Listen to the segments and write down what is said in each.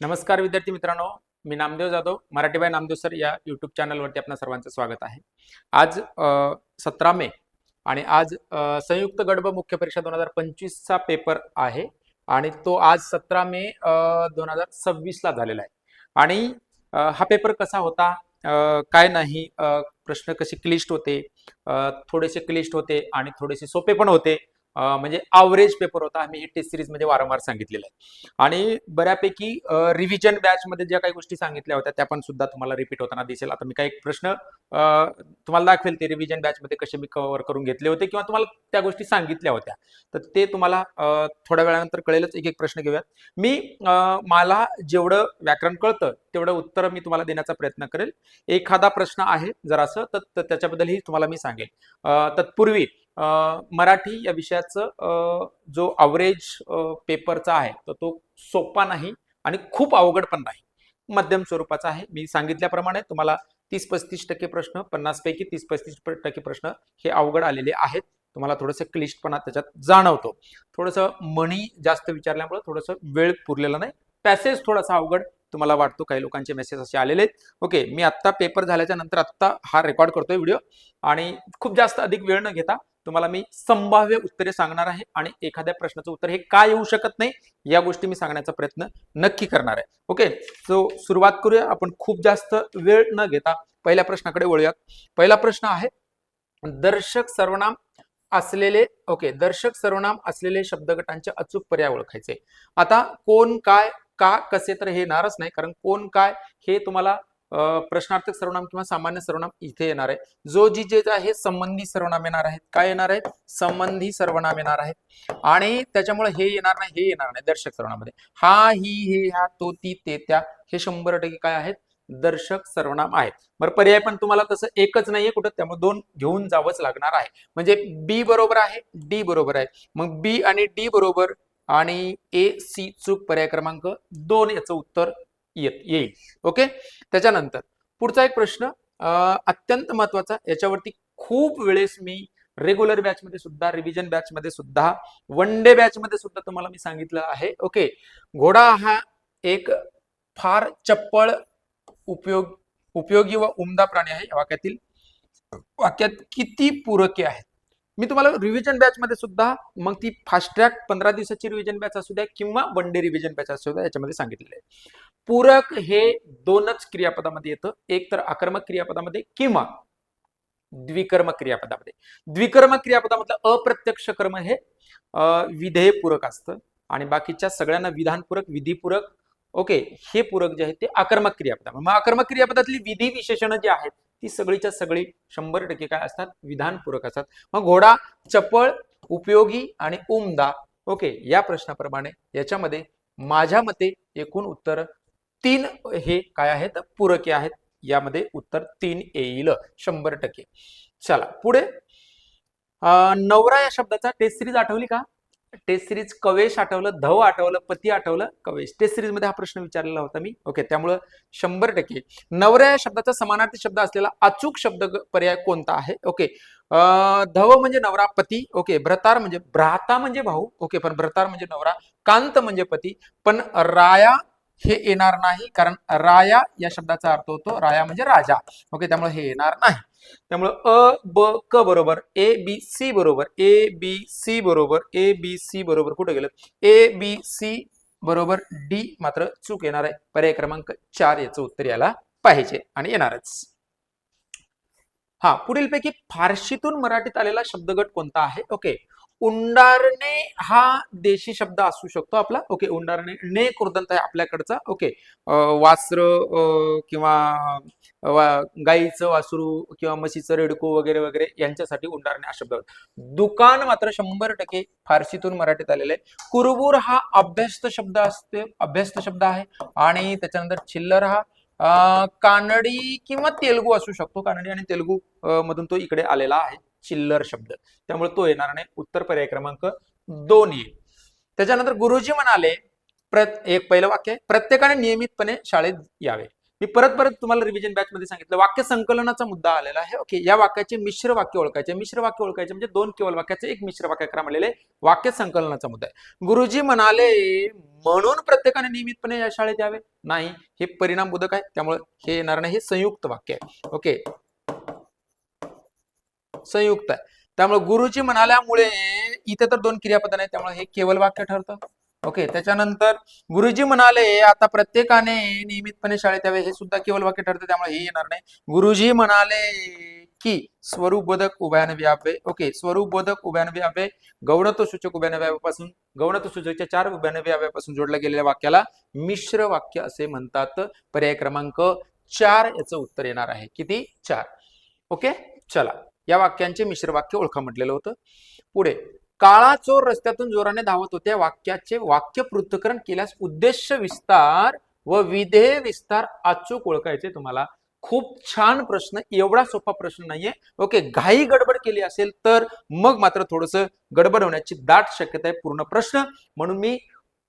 नमस्कार विद्यार्थी मित्रांनो, मी नामदेव जाधव, मराठी बाय नामदेव सर या यूट्यूब चॅनलवरती आपल्या सर्वांचं स्वागत आहे. आज 17 मे आणि आज संयुक्त गट ब मुख्य परीक्षा 2025 चा पेपर आहे आणि तो आज 17 मे 2026 ला झालेला आहे. आणि हा पेपर कसा होता, काय नाही, प्रश्न कसे क्लिष्ट होते, थोडेसे क्लिष्ट होते आणि थोडेसे सोपे पण होते. म्हणजे ॲव्हरेज पेपर होता. आम्ही हे टेस्ट सिरीज मध्ये वारंवार सांगितलेलं आहे. आणि बऱ्यापैकी रिव्हिजन बॅच मध्ये ज्या काही गोष्टी सांगितल्या होत्या त्या पण सुद्धा तुम्हाला रिपीट होताना दिसेल. आता मी काही प्रश्न तुम्हाला दाखवेल, ते रिव्हिजन बॅच मध्ये कसे मी कव्हर करून घेतले होते किंवा तुम्हाला त्या गोष्टी सांगितल्या होत्या, तर ते तुम्हाला थोड्या वेळानंतर कळेलच. एक एक प्रश्न घेऊयात. मी मला जेवढं व्याकरण कळतं तेवढं उत्तर मी तुम्हाला देण्याचा प्रयत्न करेल. एखादा प्रश्न आहे जरासं तर त्याच्याबद्दलही तुम्हाला मी सांगेल. तत्पूर्वी मराठी या विषयाचं जो अवरेज पेपरचा आहे तर तो सोपा नाही आणि खूप अवघड पण नाही, मध्यम स्वरूपाचा आहे. मी सांगितल्याप्रमाणे तुम्हाला 30-35% प्रश्न, 50 पैकी 30-35% प्रश्न हे अवघड आलेले आहेत. तुम्हाला थोडंसं क्लिष्टपणा त्याच्यात जाणवतो. थोडंसं मनी जास्त विचारल्यामुळे थोडंसं वेळ पुरलेला नाही. पॅसेज थोडासा अवघड तुम्हाला वाटतो, काही लोकांचे मेसेज असे आलेले आहेत. ओके, मी आत्ता पेपर झाल्याच्या नंतर आत्ता हा रेकॉर्ड करतोय व्हिडिओ आणि खूप जास्त अधिक वेळ न घेता तुम्हाला मी संभाव्य उत्तरे सांगणार आहे आणि एखाद्या प्रश्नाचं उत्तर हे का येऊ शकत नाही या गोष्टी मी सांगण्याचा प्रयत्न नक्की करणार आहे. ओके, सो सुरुवात करूया आपण खूप जास्त वेळ न घेता. पहिल्या प्रश्नाकडे वळूयात. पहिला प्रश्न आहे, दर्शक सर्वनाम असलेले दर्शक सर्वनाम असलेले शब्दगटांचे अचूक पर्याय ओळखायचे. आता कोण, काय, का, कसे तर हे येणारच नाही, कारण कोण, काय हे तुम्हाला प्रश्नार्थक सर्वनाम किंवा सामान्य सर्वनाम इथे येणार आहे. जो, जी, जे आहे संबंधी सर्वनाम येणार आहेत. काय येणार आहेत? संबंधी सर्वनाम येणार आहेत. आणि त्याच्यामुळे हे येणार नाही, हे येणार नाही दर्शक सर्वनामध्ये. हा, ही, हे, ह्या, तो, ती, ते, त्या हे 100% काय आहेत? दर्शक सर्वनाम आहेत. बरं, पर्याय पण तुम्हाला तसं एकच नाहीये कुठं, त्यामुळे 2 घेऊन जावंच लागणार आहे. म्हणजे बी बरोबर आहे, डी बरोबर आहे. मग बी आणि डी बरोबर आणि ए, सी चूक, पर्याय क्रमांक 2 याचं उत्तर येईल. ओके, त्याच्यानंतर पुढचा एक प्रश्न अत्यंत महत्वाचा. याच्यावरती खूप वेळेस मी रेग्युलर बॅच मध्ये सुद्धा, रिव्हिजन बॅच मध्ये सुद्धा, वन डे बॅच मध्ये सुद्धा तुम्हाला मी सांगितलं आहे. ओके, घोडा हा एक फार चप्पळ, उपयोगी व उमदा प्राणी आहे. वाक्यात किती पूरके आहेत? मी तुम्हाला रिव्हिजन बॅच मध्ये सुद्धा, मग ती फास्ट ट्रॅक 15 दिवसाची रिव्हिजन बॅच असू द्या किंवा वन डे रिव्हिजन बॅच असू द्या, याच्यामध्ये सांगितलेलं आहे. पूरक हे 2च क्रियापदामध्ये येतं, एक तर आक्रमक क्रियापदामध्ये किंवा द्विकर्मक क्रियापदामध्ये. द्विकर्मक क्रियापदामधलं अप्रत्यक्ष कर्म हे विधेयपूरक असतं आणि बाकीच्या सगळ्यांना विधानपूरक, विधीपूरक, ओके, हे पूरक जे आहे ते आक्रमक क्रियापदामध्ये. मग आक्रमक क्रियापदातली विधी विशेषण जी आहेत ती सगळीच्या सगळी 100% काय असतात? विधानपूरक असतात. मग घोडा चपळ, उपयोगी आणि उमदा, ओके, या प्रश्नाप्रमाणे याच्यामध्ये माझ्या मते एकूण उत्तर 3 हे काय आहेत? पूरके आहेत. यामध्ये उत्तर 3 येईल 100%. चला पुढे. नवरा या शब्दाचा टेस्ट सिरीज आठवली का? टेस्ट सिरीज कवेश आठवलं, धव आठवलं, पती आठवलं, कवेश. टेस्ट सिरीज मध्ये हा प्रश्न विचारलेला होता मी. ओके, त्यामुळे 100% नवरा या शब्दाचा समानार्थी शब्द असलेला अचूक शब्द पर्याय कोणता आहे? ओके, धव म्हणजे नवरा, पती. ओके, भ्रतार म्हणजे, भ्राता म्हणजे भाऊ. ओके, पण भ्रतार म्हणजे नवरा, कांत म्हणजे पती. पण राया हे येणार नाही, कारण राया या शब्दाचा अर्थ होतो राया म्हणजे राजा. ओके, त्यामुळे हे येणार नाही. त्यामुळे अ, ब, क बरोबर, ए, बी, सी बरोबर, ए, बी, सी बरोबर, ए, बी, सी बरोबर. कुठे गेलं? ए, बी, सी बरोबर, डी मात्र चूक येणार आहे. पर्याय क्रमांक 4 याचं उत्तर याला पाहिजे आणि येणारच. हा, पुढीलपैकी फारशीतून मराठीत आलेला शब्दगट कोणता आहे? ओके, उंडारणे हा देशी शब्द असू शकतो आपला. ओके, उंडारणे, ने कृदंत आहे आपल्याकडचा. ओके, वासर किंवा गाईचं वासरू किंवा म्हशीचं रेडकू वगैरे वगैरे यांच्यासाठी उंडारणे हा शब्द. दुकान मात्र 100% फारशीतून मराठीत आलेले आहे. कुरबूर हा अभ्यस्त शब्द असते, अभ्यस्त शब्द आहे. आणि त्याच्यानंतर चिल्लर हा कानडी किंवा तेलगू असू शकतो. कानडी आणि तेलगू मधून तो इकडे आलेला आहे चिल्लर शब्द, त्यामुळे तो येणार नाही. उत्तर पर्याय क्रमांक 2 येईल. त्याच्यानंतर गुरुजी म्हणाले, एक पहिलं वाक्य आहे, प्रत्येकाने नियमितपणे शाळेत यावे. मी परत परत तुम्हाला रिव्हिजन बॅच मध्ये सांगितलं, वाक्य संकलनाचा मुद्दा आलेला आहे. ओके, या वाक्याचे मिश्र वाक्य ओळखायचे. मिश्र वाक्य ओळखायचे म्हणजे दोन केवळ वाक्याचे एक मिश्र वाक्य करा म्हणलेले वाक्य संकलनाचा मुद्दा आहे. गुरुजी म्हणाले म्हणून प्रत्येकाने नियमितपणे या शाळेत यावे, नाही, हे परिणामबोधक आहे, त्यामुळे हे येणार नाही. हे संयुक्त वाक्य आहे. ओके, संयुक्त आहे. त्यामुळे गुरुजी म्हणाल्यामुळे इथे तर दोन क्रियापद आहेत, त्यामुळे हे केवळ वाक्य ठरतं. ओके, त्याच्यानंतर गुरुजी म्हणाले आता प्रत्येकाने नियमितपणे शाळेत यावे, हे सुद्धा केवळ वाक्य ठरतं, त्यामुळे हे येणार नाही. गुरुजी म्हणाले की स्वरूपबोधक उभयाने व्यावे. ओके, स्वरूपबोधक उभयाने व्यावे गौणत्व सूचक उभयाने व्याव्यापासून, गौणत्व सूचकच्या 4 उभयाने व्याव्यापासून जोडल्या गेलेल्या वाक्याला मिश्र वाक्य असे म्हणतात. पर्याय क्रमांक 4 याचं उत्तर येणार आहे. किती? 4. ओके, चला, या वाक्यांचे मिश्र वाक्य ओळखा म्हटलेलं होतं. पुढे, काळा चोर रस्त्यातून जोराने धावत होत्या वाक्याचे वाक्य पृथक्करण केल्यास उद्देश विस्तार व विधेय विस्तार अचूक ओळखायचे तुम्हाला. खूप छान प्रश्न, एवढा सोपा प्रश्न नाहीये. ओके, घाई गडबड केली असेल तर मग मात्र थोडस गडबड होण्याची दाट शक्यता आहे पूर्ण प्रश्न. म्हणून मी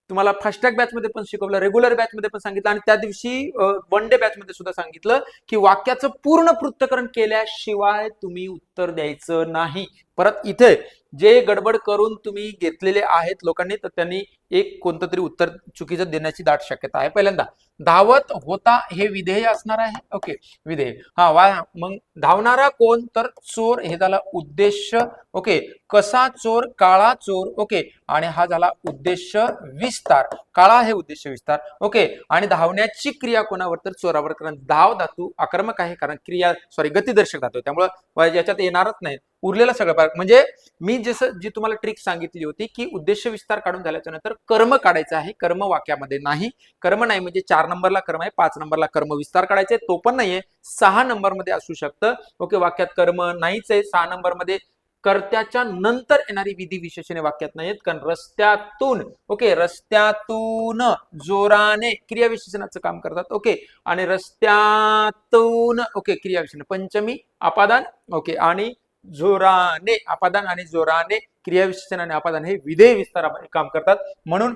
तुम्हाला फास्ट ट्रॅक बॅच मध्ये पण शिकवलं, रेग्युलर बॅच मध्ये पण सांगितलं आणि त्या दिवशी वन डे बॅच मध्ये सुद्धा सांगितलं की वाक्याचं पूर्ण पृथक्करण केल्याशिवाय तुम्ही उत्तर द्यायचं नाही. परत इथे जे गडबड करून तुम्ही घेतलेले आहेत लोकांनी, तर त्यांनी एक कोणतं तरी उत्तर चुकीचं देण्याची दाट शक्यता आहे. पहिल्यांदा, धावत होता हे विधेय असणार आहे. ओके, विधेय. मग धावणारा कोण? तर चोर, हे झाला उद्देश. ओके, कसा चोर? काळा चोर. ओके, आणि हा झाला उद्देश विस्तार. काळा हे उद्देश विस्तार. ओके, आणि धावण्याची क्रिया कोणावर? तर चोरावर, कारण धाव धातू आक्रमक आहे, कारण क्रिया गतिदर्शक धातू, त्यामुळे याच्यात येणारच नाही. उरलेलं सगळं पार्ट म्हणजे मी जसं जी तुम्हाला ट्रिक सांगितली होती की उद्देश विस्तार काढून झाल्याच्या नंतर कर्म काढायचं आहे, कर्म वाक्यामध्ये नाही. कर्म नाही म्हणजे 4 नंबरला कर्म आहे, 5 नंबरला कर्म विस्तार काढायचे, तो पण नाहीये. 6 नंबर मध्ये असू शकतं. ओके, वाक्यात कर्म नाहीच आहे. 6 नंबर मध्ये कर्त्याच्या नंतर येणारी विधी विशेषणे वाक्यात नाहीत, कारण रस्त्यातून, ओके, रस्त्यातून जोराने क्रिया विशेषणाचं काम करतात. ओके, आणि रस्त्यातून, ओके, क्रिया विशेषण पंचमी अपादान. ओके, आणि जोराने अपादान आणि जोराने क्रिया विशेषण आणि अपादान हे विधेय विस्तार काम करतात. म्हणून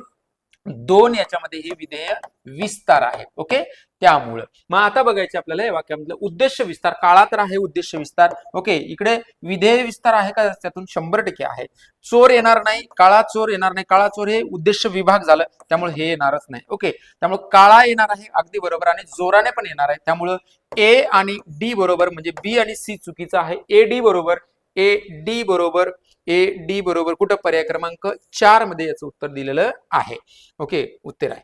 2 याच्यामध्ये हे विधेय विस्तार आहे. ओके, त्यामुळं मग आता बघायचे आपल्याला या वाक्यामधलं उद्देश विस्तार. काळा तर आहे उद्देश विस्तार. ओके, इकडे विधेय विस्तार आहे का? रस्त्यातून 100% आहे. चोर येणार नाही, काळा चोर येणार नाही. काळा चोर हे उद्देश विभाग झालं, त्यामुळे हे येणारच नाही. ओके, त्यामुळे काळा येणार आहे, अगदी बरोबर, आणि जोराने पण येणार आहे. त्यामुळं ए आणि डी बरोबर, म्हणजे बी आणि सी चुकीचं आहे. ए डी बरोबर, ए डी बरोबर, ए डी बरोबर. कुठं? पर्याय क्रमांक 4 मध्ये याचं उत्तर दिलेलं आहे. ओके, उत्तर आहे.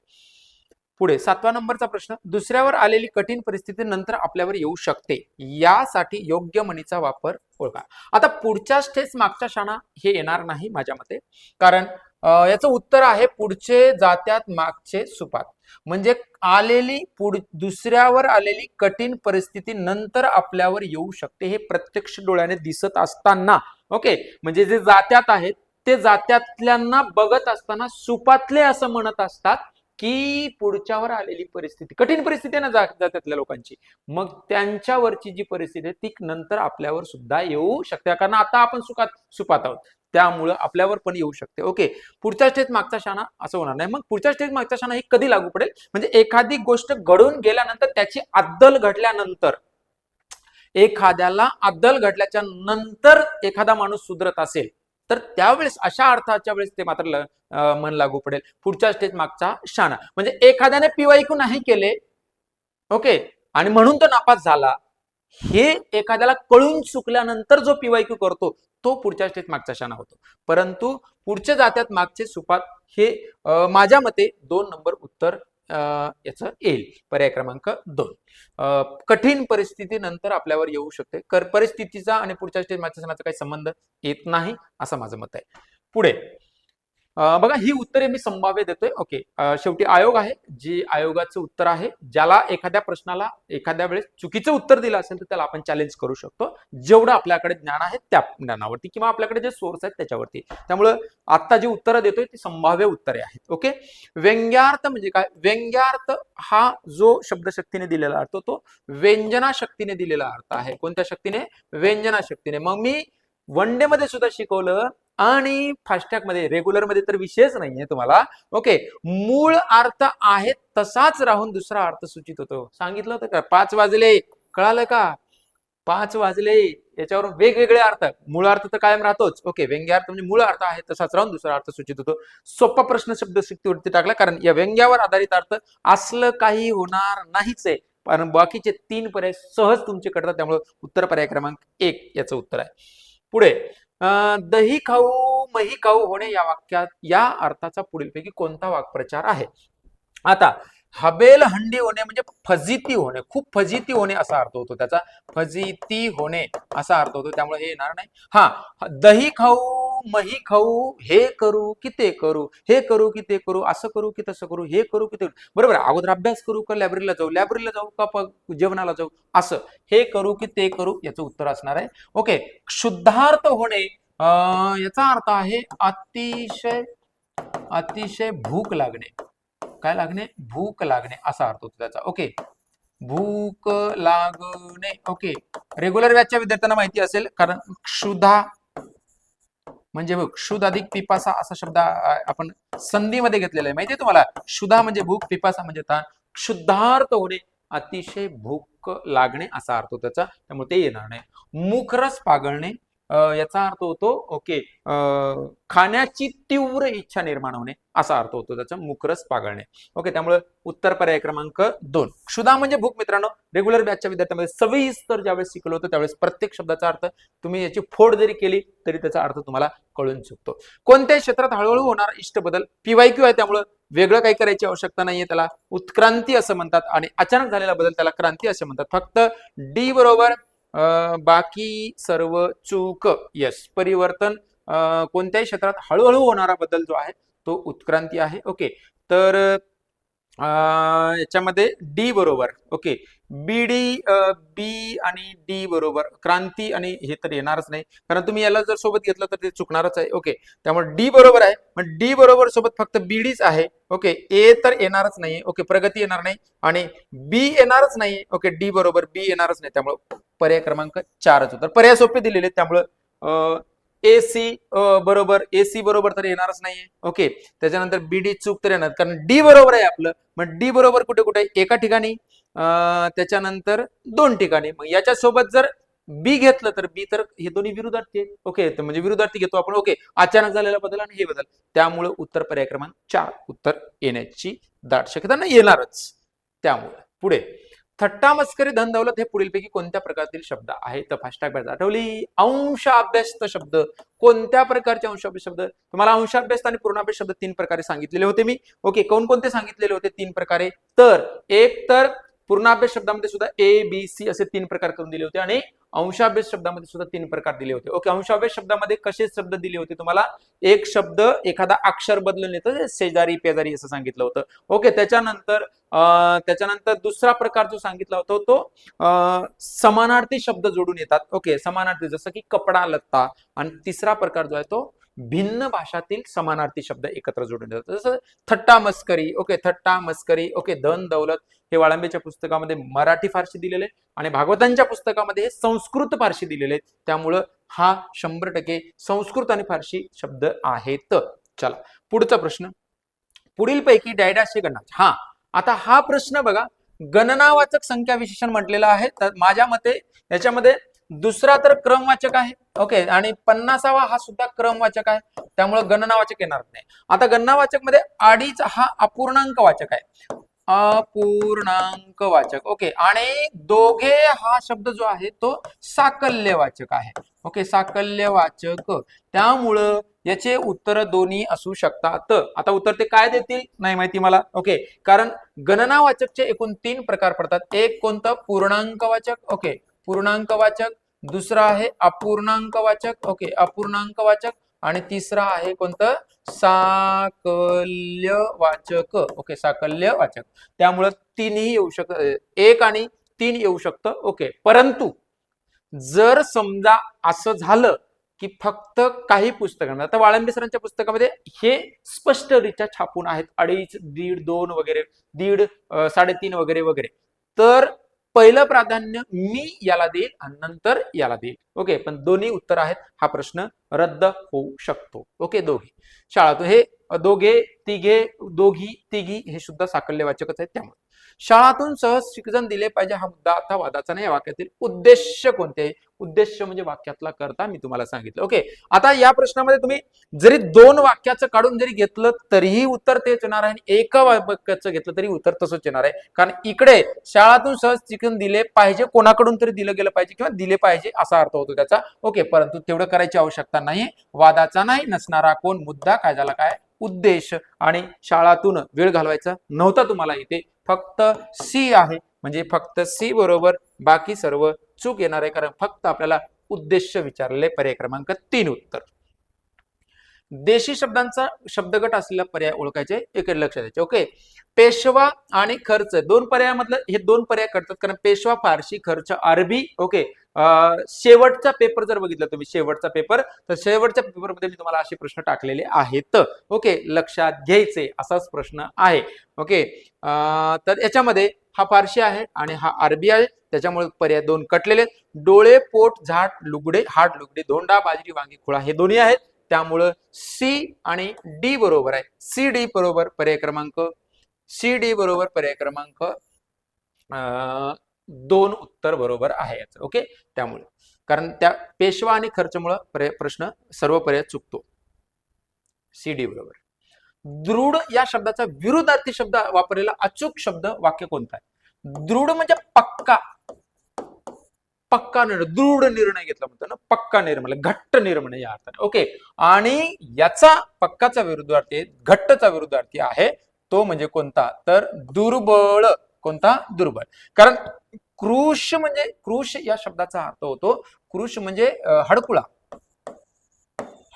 पुढे 7व्या नंबरचा प्रश्न, दुसऱ्यावर आलेली कठीण परिस्थिती नंतर आपल्यावर येऊ शकते, यासाठी योग्य म्हणीचा वापर ओळखा. आता पुढच्या स्टेज मागच्या शाणा हे येणार नाही माझ्या मते, कारण याचं उत्तर आहे पुढचे जात्यात मागचे सुपात. म्हणजे दुसऱ्यावर आलेली कठीण परिस्थिती नंतर आपल्यावर येऊ शकते, हे प्रत्यक्ष डोळ्याने दिसत असताना. ओके, म्हणजे जे जात्यात आहेत ते जात्यातल्यांना बघत असताना सुपातले असं म्हणत असतात की पुढच्यावर आलेली परिस्थिती, कठीण परिस्थिती आहे ना जात्यातल्या लोकांची, मग त्यांच्यावरची जी परिस्थिती आहे ती नंतर आपल्यावर सुद्धा येऊ शकते, कारण आता आपण सुपात आहोत, त्यामुळं आपल्यावर पण येऊ शकते. ओके, पुढच्या स्टेज मागचा शाणा असं होणार नाही. मग पुढच्या स्टेज मागचा शाणा हे कधी लागू पडेल? म्हणजे एखादी गोष्ट घडून गेल्यानंतर, त्याची अद्दल घडल्यानंतर, एखाद्याला अद्दल घडल्याच्या नंतर एखादा माणूस सुधरत असेल तर त्यावेळेस, अशा अर्थाच्या वेळेस ते मात्र मन लागू पडेल. पुढच्या स्टेज मागचा शाणा म्हणजे एखाद्याने पीवायक्यू नाही केले, ओके, आणि म्हणून तो नापास झाला, हे एखाद्याला कळून चुकल्यानंतर जो पीवायक्यू करतो तो पुढच्या स्टेज मागचा शाणा होतो. परंतु पुढच्या जात्यात मागचे सुपात हे माझ्या मते 2 नंबर उत्तर याचं येईल. पर्याय क्रमांक 2. कठीण परिस्थिती नंतर आपल्यावर येऊ शकते. परिस्थितीचा आणि पुढच्या स्टेज मागच्या शाणाचा काही संबंध येत नाही असं माझं मत आहे. पुढे बघा, ही उत्तरे मी संभाव्य देतोय. ओके, शेवटी आयोग आहे, जी आयोगाचं उत्तर आहे. ज्याला एखाद्या प्रश्नाला एखाद्या वेळेस चुकीचं उत्तर दिलं असेल तर त्याला आपण चॅलेंज करू शकतो, जेवढं आपल्याकडे ज्ञान आहे त्या ज्ञानावरती किंवा आपल्याकडे जे सोर्स आहेत त्याच्यावरती. त्यामुळं आता जी उत्तरं देतोय ती संभाव्य उत्तरे आहेत. ओके, व्यंग्यार्थ म्हणजे काय? व्यंग्यार्थ हा जो शब्दशक्तीने दिलेला अर्थ तो व्यंजना शक्तीने दिलेला अर्थ आहे. कोणत्या शक्तीने? व्यंजना शक्तीने. मग मी वन डे मध्ये सुद्धा शिकवलं आणि फास्टॅग मध्ये रेग्युलर मध्ये तर विषयच नाहीये तुम्हाला. ओके, मूळ अर्थ आहे तसाच राहून दुसरा अर्थ सूचित होतो. सांगितलं होतं का 5 वाजले, कळालं का? 5 वाजले, याच्यावरून वेगवेगळे अर्थ. मूळ अर्थ तर कायम राहतोच. ओके, व्यंग्यार्थ म्हणजे मूळ अर्थ आहे तसाच राहून दुसरा अर्थ सूचित होतो. सोपा प्रश्न शब्दशक्तीवरती टाकला, कारण या व्यंग्यावर आधारित अर्थ असलं काही होणार नाहीच आहे. कारण बाकीचे 3 पर्याय सहज तुमचे कळतात. त्यामुळे उत्तर पर्याय क्रमांक 1 याचं उत्तर आहे. पुढे दही खाऊ मही खाऊ होणे या वाक्यात या अर्थाचा पुढीलपैकी कोणता वाक्प्रचार आहे? आता हबेल हंडी होणे म्हणजे फजिती होणे, खूप फजिती होणे असा अर्थ होतो त्याचा. फजिती होणे असा अर्थ होतो, त्यामुळे हे येणार नाही. हा, दही खाऊ मही खाऊ, हे करू की ते करू, हे करू की ते करू, असं करू की तसं करू, हे करू की ते करू. बरोबर, अगोदर अभ्यास करू का लायब्ररीला जाऊ, लायब्ररीला जाऊ का जेवणाला जाऊ, असं हे करू की ते करू याचं उत्तर असणार आहे. ओके, शुद्धार्थ होणे याचा अर्थ आहे अतिशय अतिशय भूक लागणे. काय लागणे? भूक लागणे असा अर्थ होतो त्याचा. ओके, भूक लागणे. ओके, रेग्युलर बॅचच्या विद्यार्थ्यांना माहिती असेल, कारण क्षुधा म्हणजे बघ, क्षुध अधिक पिपासा असा शब्द आपण संधीमध्ये घेतलेला आहे, माहितीये तुम्हाला. क्षुधा म्हणजे भूक, पिपासा म्हणजे तहान. क्षुधार्थ होणे अतिशय भूक लागणे असा अर्थ होतो त्याचा, त्यामुळे ते येणार नाही. मुखरस पागळणे याचा अर्थ होतो ओके, खाण्याची तीव्र इच्छा निर्माण होणे असा अर्थ होतो त्याचा, मुखरस पागळणे. ओके, त्यामुळे उत्तर पर्याय क्रमांक 2. क्षुधा म्हणजे भूक. मित्रांनो, रेग्युलर बॅचच्या विद्यार्थ्यांमध्ये सविस्तर ज्यावेळेस शिकलो होतो त्यावेळेस प्रत्येक शब्दाचा अर्थ तुम्ही याची फोड जरी केली तरी त्याचा अर्थ तुम्हाला कळून चुकतो. कोणत्याही क्षेत्रात हळूहळू होणारा इष्ट बदल PYQ आहे, त्यामुळे वेगळं काही करायची आवश्यकता नाहीये. त्याला उत्क्रांती असं म्हणतात आणि अचानक झालेला बदल त्याला क्रांती असे म्हणतात. फक्त डी बरोबर, बाकी सर्व चूक. यस, परिवर्तन कोणत्याही क्षेत्रात हळूहळू होणारा बदल जो आहे तो उत्क्रांती आहे. ओके, तर याच्यामध्ये डी बरोबर. ओके, बीडी बी आणि डी बरोबर क्रांती, आणि हे तर येणारच नाही, कारण तुम्ही याला जर सोबत घेतलं तर ते चुकणारच आहे. ओके, त्यामुळे डी बरोबर आहे. मग डी बरोबर सोबत फक्त बीडीच आहे. ओके, ए तर येणारच नाही. ओके, प्रगती येणार नाही आणि बी येणारच नाही. ओके, डी बरोबर बी येणारच नाही, त्यामुळे पर्याय क्रमांक 4च होता. पर्याय सोपे दिलेले, त्यामुळं AC बरोबर, AC बरोबर तर येणारच नाहीये. ओके, त्याच्यानंतर बीडी चूक तर येणार, कारण डी बरोबर आहे आपलं. मग डी बरोबर कुठे कुठे? एका ठिकाणी, त्याच्यानंतर 2 ठिकाणी. मग याच्या सोबत जर बी घेतलं तर बी तर हे दोन्ही विरुद्धार्थी आहेत. ओके, तर म्हणजे विरुद्धार्थी घेतो आपण. ओके, अचानक झालेला बदल आणि हे बदल, त्यामुळे उत्तर पर्याय क्रमांक 4 उत्तर येण्याची दाट शक्यता नाही, येणारच. त्यामुळे पुढे थट्टा मस्करी धन दौलत हे पुढीलपैकी कोणत्या प्रकारतील शब्द आहेत? तर फास्टॅग आठवली. अंशाभ्यस्त शब्द. कोणत्या प्रकारचे अंशाभ्यस्त शब्द? तुम्हाला अंशाभ्यस्त आणि पूर्णाभ्यस्त शब्द 3 प्रकारे सांगितलेले होते मी. ओके, कोणकोणते सांगितलेले होते 3 प्रकारे? तर एक तर पूर्णाभ्यस्त शब्दामध्ये सुद्धा ABC असे 3 प्रकार करून दिले होते, आणि अंशाभ्यस्त शब्दामध्ये सुद्धा 3 प्रकार दिले होते. ओके, अंशाभ्यस्त शब्दामध्ये कसे शब्द दिले होते तुम्हाला? एक शब्द एखादा अक्षर बदलून येतं, शेजारी पेजारी असं सांगितलं होतं. ओके, त्याच्यानंतर दुसरा प्रकार जो सांगितला होता तो समानार्थी शब्द जोडून येतात. ओके, समानार्थी जसं की कपडा लत्ता. आणि तिसरा प्रकार जो आहे तो भिन्न भाषातील समानार्थी शब्द एकत्र जोडून येतात, जसं थट्टा मस्करी. ओके, थट्टा मस्करी. ओके, धन दौलत हे वाळंबेच्या पुस्तकामध्ये मराठी फारशी दिलेले, आणि भागवतांच्या पुस्तकामध्ये हे संस्कृत फारशी दिलेले, त्यामुळं हा 100% संस्कृत आणि फारशी शब्द आहेत. चला, पुढचा प्रश्न. पुढीलपैकी डॅडॅशचे गणना. आता हा प्रश्न बघा, गणनावाचक संख्या विशेषण म्हटलेलं आहे. तर माझ्या मते याच्यामध्ये दुसरा तर क्रमवाचक आहे. ओके, आणि 50वा हा सुद्धा क्रमवाचक आहे, त्यामुळे गणनावाचक येणार नाही. आता गणनावाचक मध्ये अडीच हा अपूर्णांक वाचक आहे, अपूर्णांक वाचक. ओके, आणि दोघे हा शब्द जो आहे तो साकल्यवाचक आहे. ओके, साकल्यवाचक, त्यामुळं याचे उत्तर दोन्ही असू शकतात. आता उत्तर ते काय देतील नाही माहिती मला. ओके, कारण गणनावाचकचे एकूण 3 प्रकार पडतात. एक कोणतं? पूर्णांकवाचक. ओके, पूर्णांकवाचक. दुसरा आहे अपूर्णांकवाचक. ओके, अपूर्णांकवाचक. आणि तिसरा आहे कोणतं? साकल्यवाचक. ओके, साकल्यवाचक. त्यामुळं 3ही येऊ शकत, 1 आणि 3 येऊ शकतं. ओके, परंतु जर समजा असं झालं की फक्त काही पुस्तकांमध्ये, आता वाळंबे सरांच्या पुस्तकामध्ये हे स्पष्टरित्या छापून आहेत 2.5, 1.5, 2 वगैरे, 1.5, 3.5 वगैरे वगैरे, तर पहिलं प्राधान्य मी याला देईल आणि नंतर याला देईल. ओके, पण दोन्ही उत्तर आहेत, हा प्रश्न रद्द होऊ शकतो. ओके, दोघे शाळातून हे दोघे, तिघे, दोघी, तिघी हे सुद्धा साकल्यवाचकच आहेत. त्यामुळे शाळातून सहज शिक्षण दिले पाहिजे हा मुद्दा आता वादाचा नाही. वाक्यातील उद्देश कोणते? उद्देश म्हणजे वाक्यातला करता मी तुम्हाला सांगितलं. ओके, आता या प्रश्नामध्ये तुम्ही जरी दोन वाक्याचं काढून जरी घेतलं तरीही उत्तर तेच येणार आहे आणि एका वाक्याचं घेतलं तरी उत्तर तसंच येणार आहे. कारण इकडे शाळातून सहज शिक्षण दिले पाहिजे, कोणाकडून तरी दिलं गेलं पाहिजे किंवा दिले पाहिजे असा अर्थ होतो त्याचा. ओके, परंतु तेवढं करायची आवश्यकता नाही. वादाचा नाही नसणारा कोण मुद्दा काय झाला? काय उद्देश. आणि शाळातून वेळ घालवायचा नव्हता तुम्हाला, इथे फक्त सी आहे, म्हणजे फक्त सी बरोबर, बाकी सर्व चूक येणार आहे. कारण फक्त आपल्याला उद्देश विचारलेले. पर्याय क्रमांक 3 उत्तर. देशी शब्दांचा शब्दगट असलेला पर्याय ओळखायचे, एक लक्ष द्यायचे. ओके, पेशवा आणि खर्च दोन पर्यायामधलं हे दोन पर्याय करतात, कारण पेशवा फारसी, खर्च अरबी. ओके, शेवटचा पेपर जर बघितला तुम्ही, शेवटचा पेपर, तर शेवटच्या पेपरमध्ये मी तुम्हाला असे प्रश्न टाकलेले आहेत. ओके, लक्षात घ्यायचे असाच प्रश्न आहे. ओके, तर याच्यामध्ये हा फारसी आहे आणि हा अरबी आहे, त्याच्यामुळे पर्याय दोन कटलेले. डोळे, पोट, झाड, लुगडे, हाड, लुगडे, धोंडा, बाजरी, वांगी, खुळा हे दोन्ही आहेत. त्यामुळं सी आणि डी बरोबर आहे. सी डी बरोबर पर्याय क्रमांक, सी डी बरोबर पर्याय क्रमांक 2 उत्तर बरोबर आहे याचं. ओके, त्यामुळे कारण त्या पेशवा आणि खर्चमुळे प्रश्न सर्व पर्याय चुकतो. सी डी बरोबर. दृढ या शब्दाचा विरुद्धार्थी शब्द वापरलेला अचूक शब्द वाक्य कोणता आहे? दृढ म्हणजे पक्का, पक्का निर्णय, दृढ निर्णय घेतला म्हणतो ना, पक्का निर्णय, घट्ट निर्णय या अर्थाने. ओके, आणि याचा पक्काचा विरुद्धार्थी, घट्टचा विरुद्धार्थी आहे तो म्हणजे कोणता? तर दुर्बळ. कोणता? दुर्बळ. कारण कृश म्हणजे, कृश या शब्दाचा अर्थ होतो, कृश म्हणजे हडकुळा,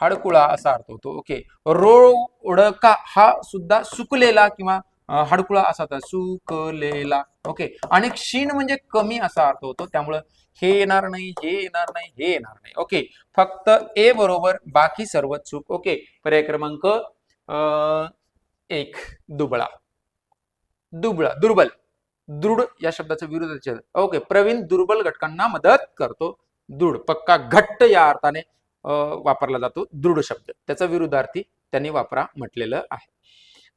हडकुळा असा अर्थ होतो. ओके, रोडका हा सुद्धा सुकलेला किंवा हडकुळा असा होता, सुकलेला. ओके, आणि क्षीण म्हणजे कमी असा अर्थ होतो. त्यामुळं हे येणार नाही, हे येणार नाही, हे येणार नाही. ओके, फक्त ए बरोबर, बाकी सर्व चूक. ओके, पर्याय क्रमांक 1 दुबळा, दुबळा, दुर्बल. दृढ या शब्दाचा विरुद्ध. ओके, प्रवीण दुर्बल घटकांना मदत करतो. दृढ पक्का, घट्ट या अर्थाने वापरला जातो दृढ शब्द, त्याचा विरुद्धार्थी त्यांनी वापरा म्हटलेलं आहे.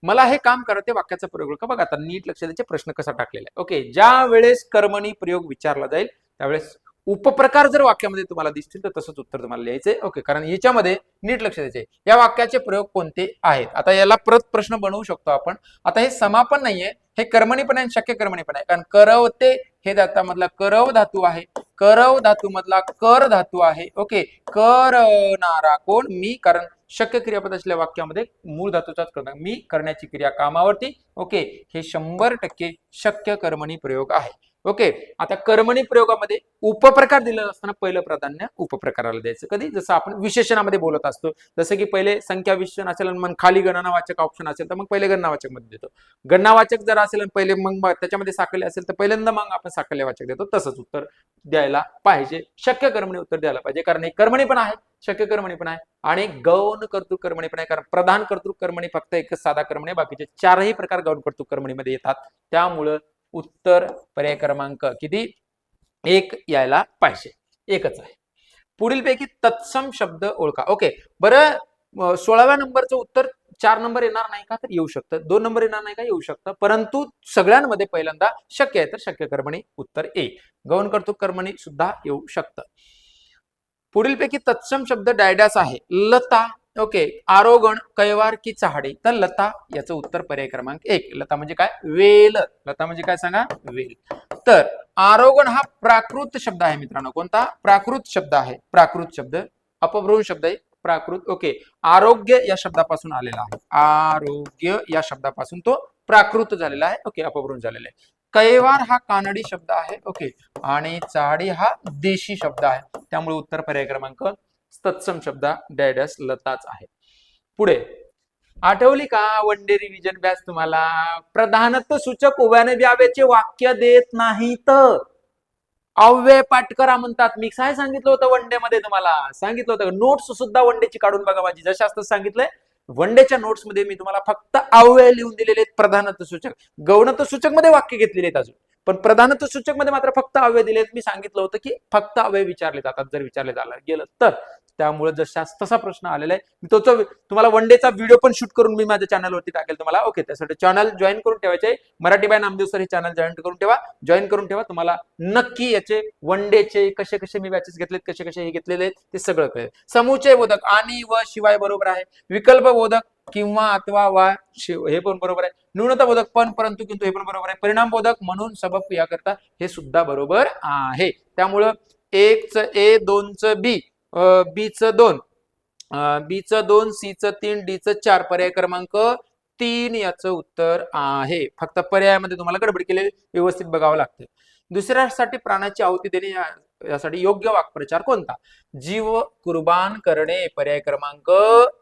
मला हे काम करते वाक्याचा प्रयोग का बघा, आता नीट लक्ष द्यायचे, प्रश्न कसा टाकलेला आहे. ओके, ज्या वेळेस कर्मणी प्रयोग विचारला जाईल त्यावेळेस उपप्रकार जर वाक्यामध्ये तुम्हाला दिसतील तर तसंच उत्तर तुम्हाला लिहायचंय. ओके, कारण याच्यामध्ये नीट लक्ष द्यायचे या वाक्याचे प्रयोग कोणते आहेत. आता याला परत प्रश्न बनवू शकतो आपण. आता हे समापन नाहीये, हे कर्मणी पण आहे, शक्य कर्मणी पण आहे. कारण करवते हे धातूमधला करव धातू आहे, करव धातू मधला कर धातू आहे. ओके, करणारा कोण? मी. कारण शक्य क्रियापद असलेल्या वाक्यामध्ये मूळ धातूचाच करणार, मी करण्याची क्रिया कामावरती. ओके, हे 100% शक्य कर्मणी प्रयोग आहे. ओके, आता कर्मणी प्रयोगामध्ये उपप्रकार दिला असताना पहिलं प्राधान्य उपप्रकाराला द्यायचं. कधी? जसं आपण विशेषणामध्ये बोलत असतो, जसं की पहिले संख्या विशेषण असेल आणि मग खाली गणनावाचक ऑप्शन असेल तर मग पहिले गणनावाचक मध्ये देतो. गणनावाचक जर असेल आणि पहिले मग त्याच्यामध्ये साकल्य असेल तर पहिल्यांदा मग आपण साकल्यवाचक देतो. तसंच उत्तर द्यायला पाहिजे, शक्य कर्मणी उत्तर द्यायला पाहिजे. कारण एक कर्मणी पण आहे, शक्य कर्मणी पण आहे आणि गौण कर्तृक कर्मणी पण आहे. कारण प्रधान कर्तृक कर्मणी फक्त एकच साधा कर्मणी, बाकीचे चारही प्रकार गौण कर्तृक कर्मणीमध्ये येतात. त्यामुळं उत्तर पर्याय क्रमांक किती? 1 यायला पाहिजे, एकच आहे. पुढीलपैकी तत्सम शब्द ओळखा. ओके, बरं 16व्या नंबरचं उत्तर 4 नंबर येणार नाही का? तर येऊ शकतं. 2 नंबर येणार नाही का? येऊ शकतं. परंतु सगळ्यांमध्ये पहिल्यांदा शक्य आहे तर शक्य कर्मणी उत्तर ए. गौण कर्तृक कर्मणी सुद्धा येऊ शकतं. पुढीलपैकी तत्सम शब्द डायडॅस आहे. लता. ओके, आरोगण, कैवार की चहाडी. तर लता याचं उत्तर पर्याय क्रमांक 1. लता म्हणजे काय? वेल. लता म्हणजे काय सांगा? वेल. तर आरोगण हा प्राकृत शब्द आहे मित्रांनो. कोणता? प्राकृत शब्द आहे. प्राकृत शब्द अपभ्रंश शब्द आहे, प्राकृत. ओके, आरोग्य या शब्दापासून आलेला आहे. आरोग्य या शब्दापासून तो प्राकृत झालेला आहे. ओके, अपभ्रंश झालेला आहे. कैवार हा कानडी शब्द आहे. ओके, आणि चाडी हा देशी शब्द आहे. त्यामुळे उत्तर पर्याय क्रमांक तत्सम शब्द डॅडस लताच आहे. पुढे आठवली का वनडे रिव्हिजन बॅच तुम्हाला? प्रधानत्व सूचक उभ्याने व्याव्याचे वाक्य देत नाहीत, अव्यय पाठ करा म्हणतात. मी काय सांगितलं होतं वनडे मध्ये तुम्हाला? सांगितलं होतं नोट्स सुद्धा वनडेची काढून बघा माझी, जशाच सांगितलंय वनडेच्या नोट्स मध्ये मी तुम्हाला फक्त अव्यय लिहून दिलेले आहेत, प्रधानत्व सूचक. गौणत्व सूचक मध्ये वाक्य घेतलेले आहेत अजून, पण प्रधानत्व सूचक मध्ये मात्र फक्त अव्यय दिलेत. मी सांगितलं होतं की फक्त अव्यय विचारले जातात जर विचारले गेलं तर. त्यामुळे जसा तसा प्रश्न आलेला आहे. मी तुम्हाला वन डेचा व्हिडिओ पण शूट करून मी माझ्या चॅनलवरती टाकेल तुम्हाला. ओके, त्यासाठी चॅनल जॉईन करून ठेवायचे. मराठी बाय नामदेव सर हे चॅनल जॉईन करून ठेवा. तुम्हाला नक्की याचे वन डेचे कसे कसे मी बॅचेस घेतलेत, कसे कसे हे घेतलेले आहेत ते सगळं कळेल. समुच्चय बोधक आणि व शिवाय बरोबर आहे. विकल्प बोधक किंवा अथवा वा हे पण बरोबर आहे. न्यूनता बोधक पण परंतु किंतु हे पण बरोबर आहे. परिणाम बोधक म्हणून सबब याकरता हे सुद्धा बरोबर आहे. त्यामुळं 1 च ए 2 च बी, बी च 2, बी च 2, सी च 3, डी च 4, पर्याय क्रमांक 3 याचं उत्तर आहे. फक्त पर्यायामध्ये तुम्हाला गडबड केलेली व्यवस्थित बघावं लागतं. दुसऱ्यासाठी प्राणाची आहुती देणे यासाठी योग्य वाक्प्रचार कोणता? जीव कुर्बान करणे, पर्याय क्रमांक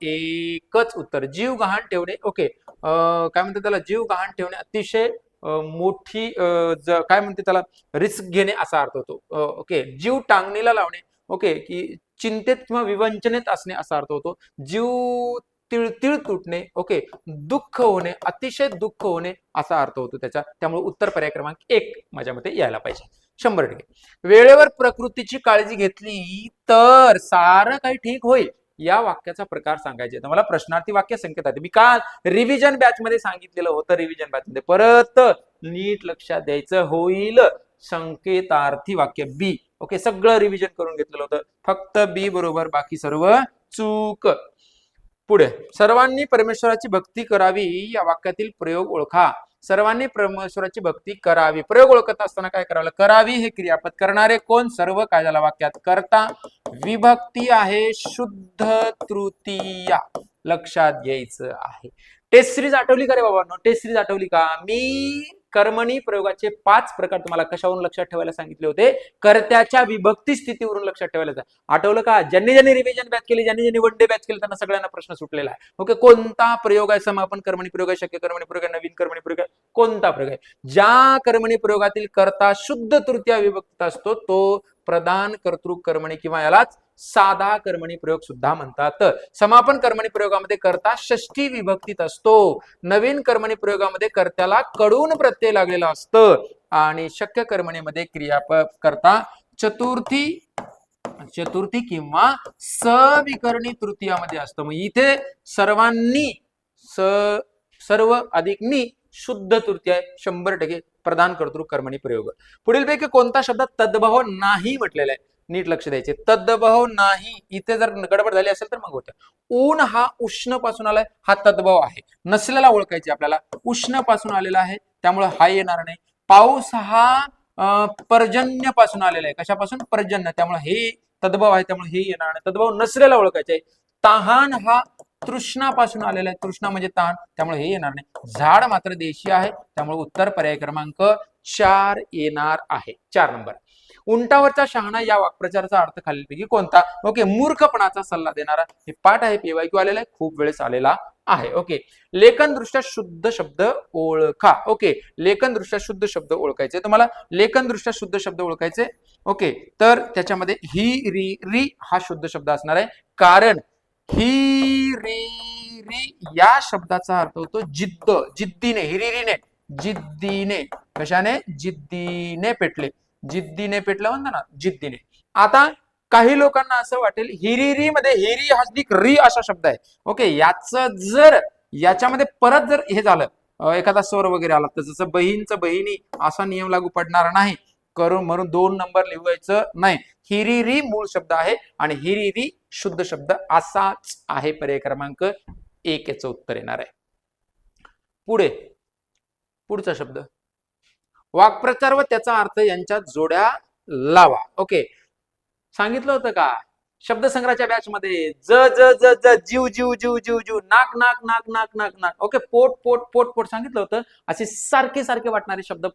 1च उत्तर. जीव गहाण ठेवणे. ओके, काय म्हणतात त्याला, जीव गहाण ठेवणे अतिशय मोठी काय म्हणते त्याला, रिस्क घेणे असा अर्थ होतो. ओके, जीव टांगणीला लावणे. ओके, की चिंतेत किंवा विवंचनेत असणे असा अर्थ होतो. जीव तिळतिळ तुटणे. ओके, दुःख होणे, अतिशय दुःख होणे असा अर्थ होतो त्याचा. त्यामुळे उत्तर पर्याय क्रमांक 1 माझ्या मते यायला पाहिजे 100%. वेळेवर प्रकृतीची काळजी घेतली तर सारं काही ठीक होईल या वाक्याचा प्रकार सांगायचे. तर मला प्रश्नार्थी वाक्य संकेत आहे. मी काल रिव्हिजन बॅच मध्ये सांगितलेलं होतं. रिव्हिजन बॅच मध्ये परत नीट लक्षात द्यायचं. होईल संकेतार्थी वाक्य बी. ओके, सगळं रिव्हिजन करून घेतलेलं होतं. फक्त बी बरोबर, बाकी सर्व चूक. पुढे, सर्वांनी परमेश्वराची भक्ती करावी या वाक्यातील प्रयोग ओळखा. सर्वांनी परमेश्वराची भक्ती करावी. प्रयोग ओळखत असताना काय करावं? करावी हे क्रियापद. करणारे कोण? सर्व. काय झाला वाक्यात? कर्ता. विभक्ती आहे शुद्ध तृतीया. लक्षात घ्यायचं आहे. टेस्ट सिरीज आठवली का रे बाबांनो? टेस्ट सिरीज आठवली का? मी कर्मणी प्रयोगाचे 5 प्रकार तुम्हाला कशावरून लक्षात ठेवायला सांगितले होते? कर्त्याच्या विभक्ती स्थितीवरून लक्षात ठेवायला. आठवलं का? ज्यांनी रिव्हिजन बॅच केली, ज्यांनी वन डे बॅच केली, त्यांना सगळ्यांना प्रश्न सुटलेला आहे. ओके, कोणता प्रयोग आहे? समापन कर्मणी प्रयोग आहे, शक्य कर्मणी प्रयोग आहे, नवीन कर्मणी प्रयोग आहे, कोणता प्रयोग आहे? ज्या कर्मणी प्रयोगातील कर्ता शुद्ध तृतीया विभक्त असतो तो प्रधान कर्तृ कर्मणी किंवा यालाच साधा कर्मणी प्रयोग सुद्धा म्हणतात. समापन कर्मणी प्रयोगामध्ये कर्ता षष्ठी विभक्तीत असतो. नवीन कर्मणी प्रयोगामध्ये कर्त्याला कडून प्रत्यय लागलेला असतं. आणि शक्य कर्मणीमध्ये क्रियापद कर्ता चतुर्थी किंवा सविकरणी तृतीयामध्ये असतं. मग इथे सर्वांनी सर्व अधिक नी शुद्ध तृतीय 100% प्रधान कर्तृ कर्मणी प्रयोग. पुढील पैकी कोणता शब्द तद्भव नाही म्हटलेला आहे? नीट लक्ष द्यायचे. तद्भव नाही, इथे जर गडबड झाली असेल तर मग होतं. ऊन हा उष्ण पासून आलाय, हा तद्भव आहे. नसलेला ओळखायचे आपल्याला. उष्ण पासून आलेला आहे त्यामुळे हा येणार नाही. पाऊस हा पर्जन्य पासून आलेला आहे. कशापासून? पर्जन्य, त्यामुळे हे तद्भव आहे, त्यामुळे हे येणार नाही. तद्भव नसलेला ओळखायचे. तहान हा तृष्णापासून आलेला आहे. तृष्णा म्हणजे तहान, त्यामुळे हे येणार नाही. झाड मात्र देशी आहे, त्यामुळे उत्तर पर्याय क्रमांक 4 येणार आहे. 4 नंबर. उंटावरचा शहाणा या वाक्प्रचाराचा अर्थ खालीलपैकी कोणता? ओके, मूर्खपणाचा सल्ला देणारा. हे पाठ आहे, PYQ आलेला आहे, खूप वेळेस आलेला आहे. ओके, लेखन दृष्ट्या शुद्ध शब्द ओळखा. ओके, लेखन दृष्ट्या शुद्ध शब्द ओळखायचे तुम्हाला. लेखन दृष्ट्या शुद्ध शब्द ओळखायचे. ओके, तर त्याच्यामध्ये ही री री हा शुद्ध शब्द असणार आहे. कारण ही री री या शब्दाचा अर्थ होतो जिद्द. जिद्दीने, हिरिरीने, जिद्दीने. कशाने? जिद्दीने पेटले. जिद्दीने पेटलं म्हणता ना, जिद्दीने. आता काही लोकांना असं वाटेल हिरिरी मध्ये हिरी हसदिक री असा शब्द आहे. ओके, याचं जर याच्यामध्ये परत जर हे झालं, एखादा स्वर वगैरे आला तर जसं बहीणचं बहिणी असा नियम लागू पडणार नाही. म्हणून 2 नंबर लिहायचं नाही. हिरिरी मूळ शब्द आहे आणि हिरिरी शुद्ध शब्द असाच आहे. पर्याय क्रमांक 1 याचं उत्तर येणार आहे. पुढचा शब्द वाक्प्रचार व त्याचा अर्थ यांच्यात जोड्या लावा. ओके, सांगितलं होतं का शब्दसंग्रहाच्या बॅच मध्ये? ज ज ज ज जीव जीव जीव जीव जीव, नाक नाक नाक नाक नाक नाक. ओके, पोट पोट पोट पोट सांगितलं होतं. असे सारखे सारखे वाटणारे शब्द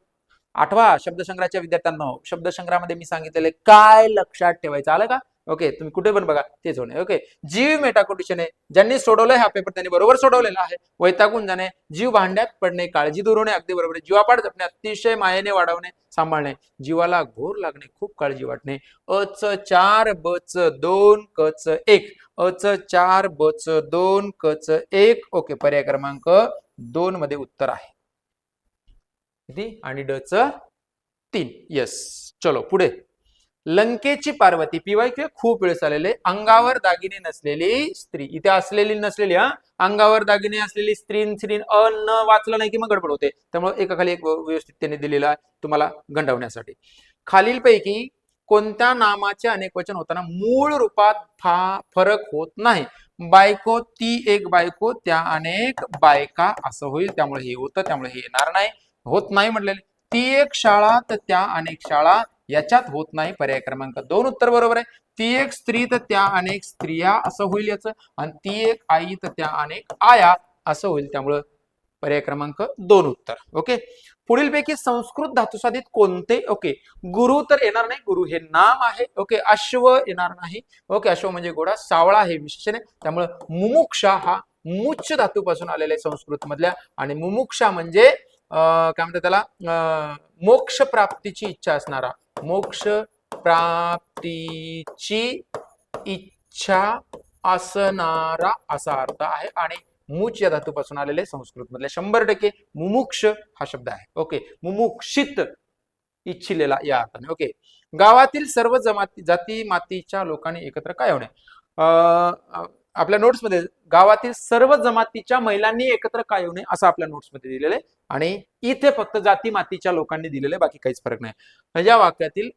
आठवा शब्दसंग्रहाच्या विद्यार्थ्यांना. शब्दसंग्रहामध्ये मी सांगितलेले काय लक्षात ठेवायचं आलं का? ओके, तुम्ही कुठे पण बघा तेच होणे. ओके, जीव मेटाकुटीशन आहे, ज्यांनी सोडवलंय हा पेपर त्यांनी बरोबर सोडवलेला आहे. वैतागून जाणे, जीव भांड्यात पडणे, काळजी दूर होणे, अगदी बरोबर आहे. जीवापाड जपणे, अतिशय मायेने वाढवणे, सांभाळणे, जीवाला घोर लागणे, खूप काळजी वाटणे. अच 4 बच 2 कच 1, अच 4 बच 2 कच 1. ओके, पर्याय क्रमांक 2 मध्ये उत्तर आहे. किती आणि ड च 3. यस. चलो पुढे. लंकेची पार्वती, पीवाय खूप वेळेस आलेले. अंगावर दागिने नसलेली स्त्री, इथे असलेली नसलेली, हा अंगावर दागिने असलेली स्त्री, न वाचलं नाही की मग गडबड होते, त्यामुळे एकाखाली एक व्यवस्थित त्यांनी दिलेला आहे तुम्हाला गंडवण्यासाठी. खालीलपैकी कोणत्या नामाचे अनेक वचन होताना मूळ रूपात फरक होत नाही? बायको, ती एक बायको, त्या अनेक बायका असं होईल, त्यामुळे हे होतं, त्यामुळे हे येणार नाही. होत नाही म्हटलेले. ती एक शाळा तर त्या अनेक शाळा, याच्यात होत नाही. पर्याय क्रमांक 2 उत्तर बरोबर आहे. ती एक स्त्री तर त्या अनेक स्त्रिया असं होईल याचं, आणि ती एक आई तर त्या अनेक आया असं होईल, त्यामुळं पर्याय क्रमांक 2 उत्तर. ओके, पुढीलपैकी संस्कृत धातुसाधित कोणते? ओके, गुरु तर येणार नाही, गुरु हे नाम आहे. ओके, अश्व येणार नाही. ओके, अश्व म्हणजे घोडा. सावळा हे विशेषण आहे, त्यामुळे मुमुक्षा हा मुच धातूपासून आलेला आहे संस्कृत मधल्या, आणि मुमुक्षा म्हणजे काय म्हणतात त्याला, मोक्ष प्राप्तीची इच्छा असणारा, मोक्ष प्राप्तीची इच्छा असणारा असा अर्थ आहे, आणि मुच या धातूपासून आलेले संस्कृत मधले 100% मुमुक्ष हा शब्द आहे. ओके, मुमुक्षित इच्छिलेला या अर्थाने. ओके, गावातील सर्व जाती मातीच्या लोकांनी एकत्र काय होणे? आपल्या नोट्समध्ये गावातील सर्व जमातीच्या महिलांनी एकत्र काय होणे असं आपल्या नोट्समध्ये दिलेलं आहे, आणि इथे फक्त जाती मातीच्या लोकांनी दिलेले, बाकी काहीच फरक नाही. या वाक्यातील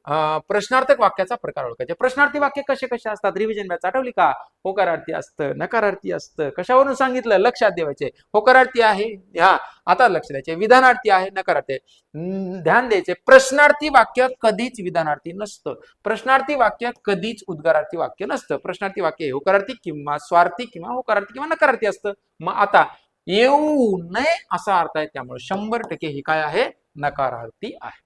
प्रश्नार्थक वाक्याचा प्रकार ओळखायचे. प्रश्नार्थी वाक्य कसे कसे असतात? रिव्हिजन बॅच आठवली का? होकारार्थी असतं, नकारार्थी असतं. कशावरून सांगितलं? लक्षात द्यायचे. होकारार्थी आहे, हा आता लक्ष द्यायचे. विधानार्थी आहे, नकारार्थी, ध्यान द्यायचे. प्रश्नार्थी वाक्य कधीच विधानार्थी नसतं. प्रश्नार्थी वाक्य कधीच उद्गारार्थी वाक्य नसतं. प्रश्नार्थी वाक्य होकारार्थी किंवा स्वार्थी किंवा होकारार्थी किंवा नकारार्थी असतं. मग आता येऊ नये असा अर्थ आहे, त्यामुळे 100% हे काय आहे? नकारार्थी आहे.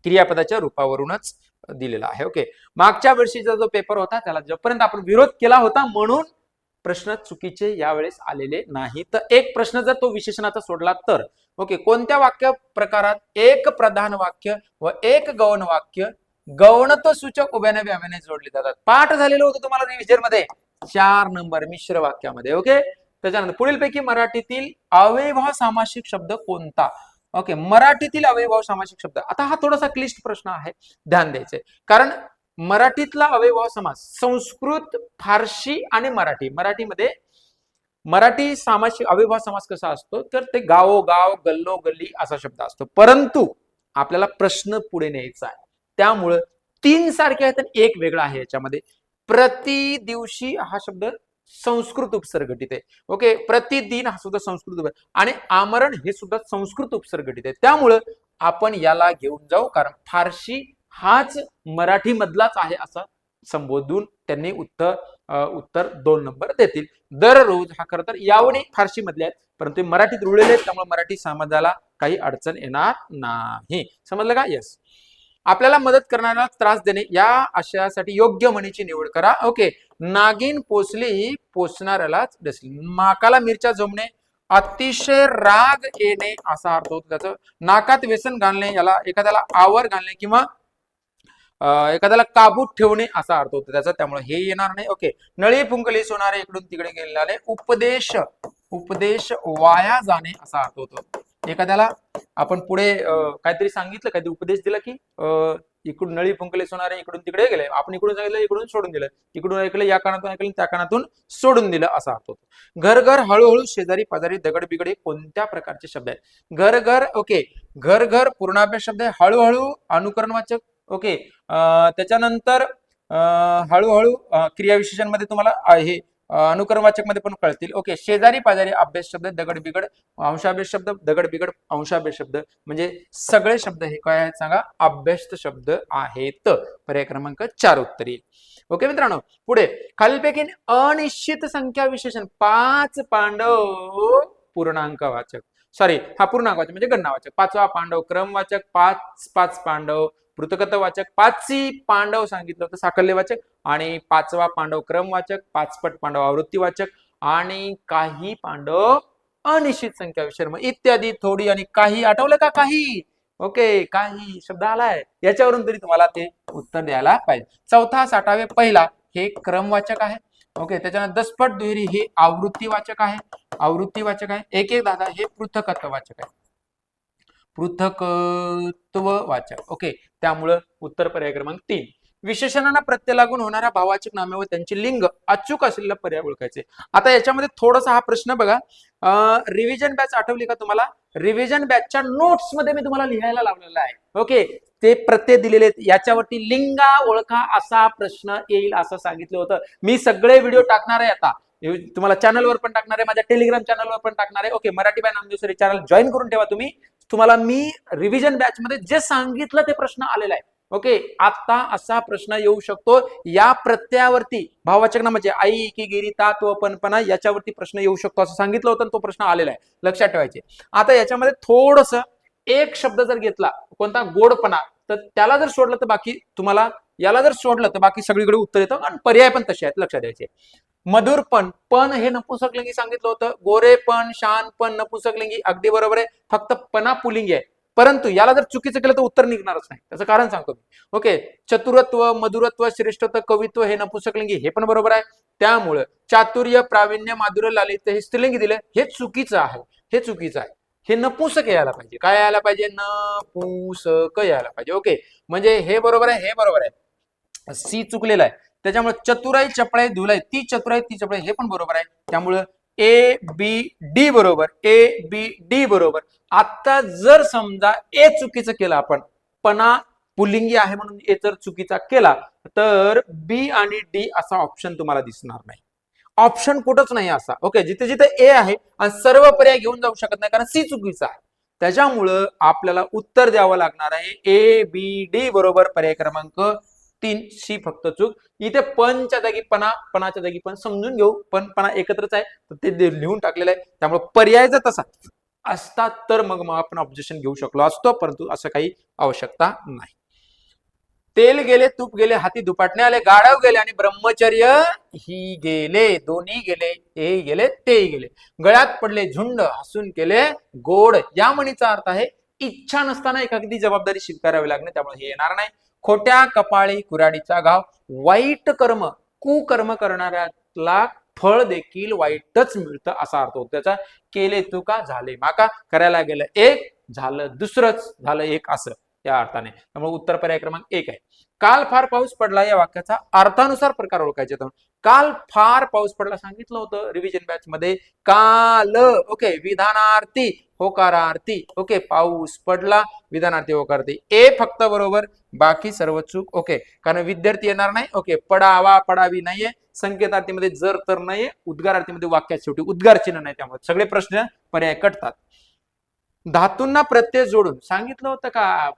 क्रियापदाच्या रूपावरूनच दिलेला आहे. ओके, मागच्या वर्षीचा जो पेपर होता त्याला जोपर्यंत आपण विरोध केला होता म्हणून प्रश्न चुकीचे यावेळेस आलेले नाही. तर एक प्रश्न जर तो विशेषणाचा सोडला तर, ओके, कोणत्या वाक्य प्रकारात एक प्रधान वाक्य व एक गौण वाक्य गौणत्व सूचक उभ्याने व्याव्याने जोडले जातात? पाठ झालेलं होतं तुम्हाला रिव्हिजन मध्ये 4 नंबर मिश्र वाक्यामध्ये. ओके, त्याच्यानंतर पुढीलपैकी मराठीतील अव्ययभाव सामासिक शब्द कोणता? ओके, मराठीतील अव्ययभाव सामासिक शब्द. आता हा थोडासा क्लिष्ट प्रश्न आहे, ध्यान द्यायचे, कारण मराठीतला अव्ययभाव समास, संस्कृत, फारसी आणि मराठीमध्ये मराठी सामासिक अव्ययभाव समास कसा असतो तर ते गावोगाव, गल्लो गल्ली असा शब्द असतो. परंतु आपल्याला प्रश्न पुढे न्यायचा आहे, त्यामुळं 3 सारखे आहेत आणि एक वेगळा आहे याच्यामध्ये. प्रति दिवशी हा शब्द संस्कृत उपसर्गटित आहे. ओके, प्रतिदिन हा सुद्धा संस्कृत, आणि आमरण हे सुद्धा संस्कृत उपसर्गटित आहे. त्यामुळं आपण याला घेऊन जाऊ, कारण फारसी हाच मराठी मधलाच आहे असं संबोधून त्यांनी उत्तर 2 नंबर देतील. दररोज हा खरं तर यावणी फारसी मधले आहेत, परंतु मराठीत रुळलेले आहेत, त्यामुळे मराठी समाजाला काही अडचण येणार नाही. समजलं का? यस. आपल्याला मदत करणाऱ्याला त्रास देणे या आशयासाठी योग्य म्हणीची निवड करा. ओके, नागिन पोचली पोचणाऱ्यालाच डसली. नाकाला मिरच्या जमणे, अतिशय राग येणे असा अर्थ होतो त्याचं. नाकात व्यसन घालणे, याला एखाद्याला आवर घालणे किंवा एखाद्याला काबूत ठेवणे असा अर्थ होतो त्याचा, त्यामुळे हे येणार नाही. ओके, नळी फुंकली सोनारे इकडून तिकडे गेलेले. उपदेश वाया जाणे असा अर्थ होतो. एखाद्याला आपण पुढे काहीतरी सांगितलं, काहीतरी उपदेश दिला की इकडून नळी फुंकले सोनारे इकडून तिकडे गेले, आपण इकडून सांगितलं इकडून सोडून दिलं, इकडून ऐकलं या कानातून ऐकलं त्या कानातून सोडून दिलं असा अर्थ होतो. घर घर, हळूहळू, शेजारी पाजारी, दगड बिगड हे कोणत्या प्रकारचे शब्द आहेत? घर घर, ओके, घर घर पूर्णाभ्यास शब्द आहे. हळूहळू अनुकरणवाचक. ओके, त्याच्यानंतर हळूहळू क्रियाविशेषण मध्ये तुम्हाला हे अनुकरणवाचक मध्ये पण कळतील. ओके, शेजारी पाजारी अभ्यास शब्द, दगड बिगड अंशाभ्यास शब्द, दगड बिगड अंशाभ्यास शब्द, म्हणजे सगळे शब्द हे काय आहेत सांगा? अभ्यस्त शब्द आहेत. पर्याय क्रमांक 4 उत्तर येईल. ओके मित्रांनो, पुढे खालीलपैकी अनिश्चित संख्या विशेषण 5 पांडव पूर्णांकवाचक, सॉरी हा पूर्णांकवाचक म्हणजे गणनावाचक. 5वा पांडव क्रमवाचक, 5 पांडव पृथकत्ववाचक, 5 पांडव सांगितलं होतं साकल्यवाचक, आणि 5वा पांडव क्रमवाचक, 5पट पांडव आवृत्तीवाचक, आणि काही पांडव अनिश्चित संख्या विषय इत्यादी. थोडी आणि काही आठवलं का? काही. ओके, काही शब्द आलाय याच्यावरून तरी तुम्हाला ते उत्तर द्यायला पाहिजे. चौथा 60वे पहिला हे क्रमवाचक आहे. ओके, त्याच्यानंतर दसपट दुहेरी हे आवृत्तीवाचक आहे. आवृत्तीवाचक आहे. 1 1 10 हे पृथकत्ववाचक आहे. पृथकत्ववाचक. ओके, त्यामुळं उत्तर पर्याय क्रमांक 3. विशेषणांना प्रत्यय लागून होणाऱ्या भाववाचक नामे व त्यांचे लिंग अचूक असलेला पर्याय ओळखायचे. आता याच्यामध्ये थोडासा हा प्रश्न बघा, रिव्हिजन बॅच आठवली का तुम्हाला? रिव्हिजन बॅचच्या नोट्स मध्ये मी तुम्हाला लिहायला लावलेला आहे. ओके, ते प्रत्यय दिलेले याच्यावरती लिंगा ओळखा असा प्रश्न येईल असं सांगितलं होतं. मी सगळे व्हिडिओ टाकणार आहे आता, तुम्हाला चॅनलवर पण टाकणार आहे, माझ्या टेलिग्राम चॅनलवर पण टाकणार आहे. Okay, Marathi by Namdev sir channel join करून ठेवा तुम्ही. तुम्हाला मी रिव्हिजन बॅच मध्ये जे सांगितलं ते प्रश्न आलेला आहे. ओके, आता असा प्रश्न येऊ शकतो या प्रत्ययावरती भाववाचक नामाचे आई की गिरी तात्व पणपणा याच्यावरती प्रश्न येऊ शकतो असं सांगितलं होतं, तो प्रश्न आलेला आहे, लक्षात ठेवायचे. आता याच्यामध्ये थोडस एक शब्द जर घेतला कोणता गोडपणा, तर त्याला जर सोडलं तर बाकी तुम्हाला, याला जर सोडलं तर बाकी सगळीकडे उत्तर येतं, आणि पर्याय पण तसे आहेत, लक्षात द्यायचे. मधुरपण, पण हे नपुंसकलिंगी सांगितलं होतं. गोरेपण, शानपण नपुंसकलिंगी, अगदी बरोबर आहे, फक्त पणा पुलिंगी आहे. परंतु याला जर चुकीचं केलं तर उत्तर निघणारच नाही, त्याचं कारण सांगतो मी. ओके, चतुरत्व, मधुरत्व, श्रेष्ठत्व, कवित्व हे नपुंसकलिंगी, हे पण बरोबर आहे. त्यामुळे चातुर्य, प्रावीण्य, माधुर्य, लालित्य हे स्त्रीलिंगी दिले, हे चुकीचं आहे. हे चुकीचं आहे. हे नपुंसक यायला पाहिजे. काय यायला पाहिजे? नपुंसक यायला पाहिजे. ओके, म्हणजे हे बरोबर आहे, हे बरोबर आहे, सी चुकलेला आहे. त्याच्यामुळे चतुराई, चपळाई, धुलाई, ती चतुराई ती चपळाई हे पण बरोबर आहे. त्यामुळे ए बी डी बरोबर, ए बी डी बरोबर. आता जर समजा ए चुकीचं केलं आपण, पणा पुलिंगी आहे म्हणून ए जर चुकीचा केला तर बी आणि डी असा ऑप्शन तुम्हाला दिसणार नाही. ऑप्शन कुठंच नाही असा. ओके, जिथे जिथे ए आहे आणि सर्व पर्याय घेऊन जाऊ शकत नाही कारण सी चुकीचा आहे. त्याच्यामुळं आपल्याला उत्तर द्यावं लागणार आहे ए बी डी बरोबर, पर्याय क्रमांक 3 शी फक्त चूक. इथे पणच्या जागी पणा, पणाच्या जागी पण समजून घेऊ, पण पणा एकत्रच आहे तर ते लिहून टाकलेलं आहे. त्यामुळे पर्याय जर तसा असता तर मग आपण ऑब्जेक्शन घेऊ शकलो असतो, परंतु असं काही आवश्यकता नाही. तेल गेले, तूप गेले, हाती दुपाटणे आले, गाढव गेले आणि ब्रह्मचर्य ही गेले. दोन्ही गेले, हे गेले, ते गेले. गळ्यात पडले झुंड, हसून केले गोड. या म्हणीचा अर्थ आहे इच्छा नसताना एखादी जबाबदारी स्वीकारावी लागणे, त्यामुळे हे येणार नाही. खोट्या कपाळी कुऱ्हाडीचा घाव, वाईट कर्म, कुकर्म करणाऱ्याला फळ देखील वाईटच मिळतं असा अर्थ होतो त्याचा. केले तुका झाले माका, करायला गेलं एक, झालं दुसरंच, झालं एक, असं या अर्थाने. त्यामुळे उत्तर पर्याय क्रमांक 1 आहे. काल फार पाऊस पडला या वाक्याचा अर्थानुसार प्रकार ओळखायचे. काल फार पाऊस पडला सांगितलं होतं रिव्हिजन बॅच मध्ये. काल, ओके, विधानार्थी होकारार्थी. ओके, पाऊस पडला, विधानार्थी होकारार्थी. ए फक्त बरोबर, बाकी सर्व चूक. ओके, कारण विद्यार्थी येणार नाही. ओके, पडावा, पडावी नाहीये, संकेतार्थीमध्ये जर तर नाहीये, उद्गारार्थीमध्ये वाक्यात शेवटी उद्गार चिन्ह नाही, त्यामुळे सगळे प्रश्न पर्याय कटतात. धातूंना प्रत्यय जोडून सांगितलं होतं का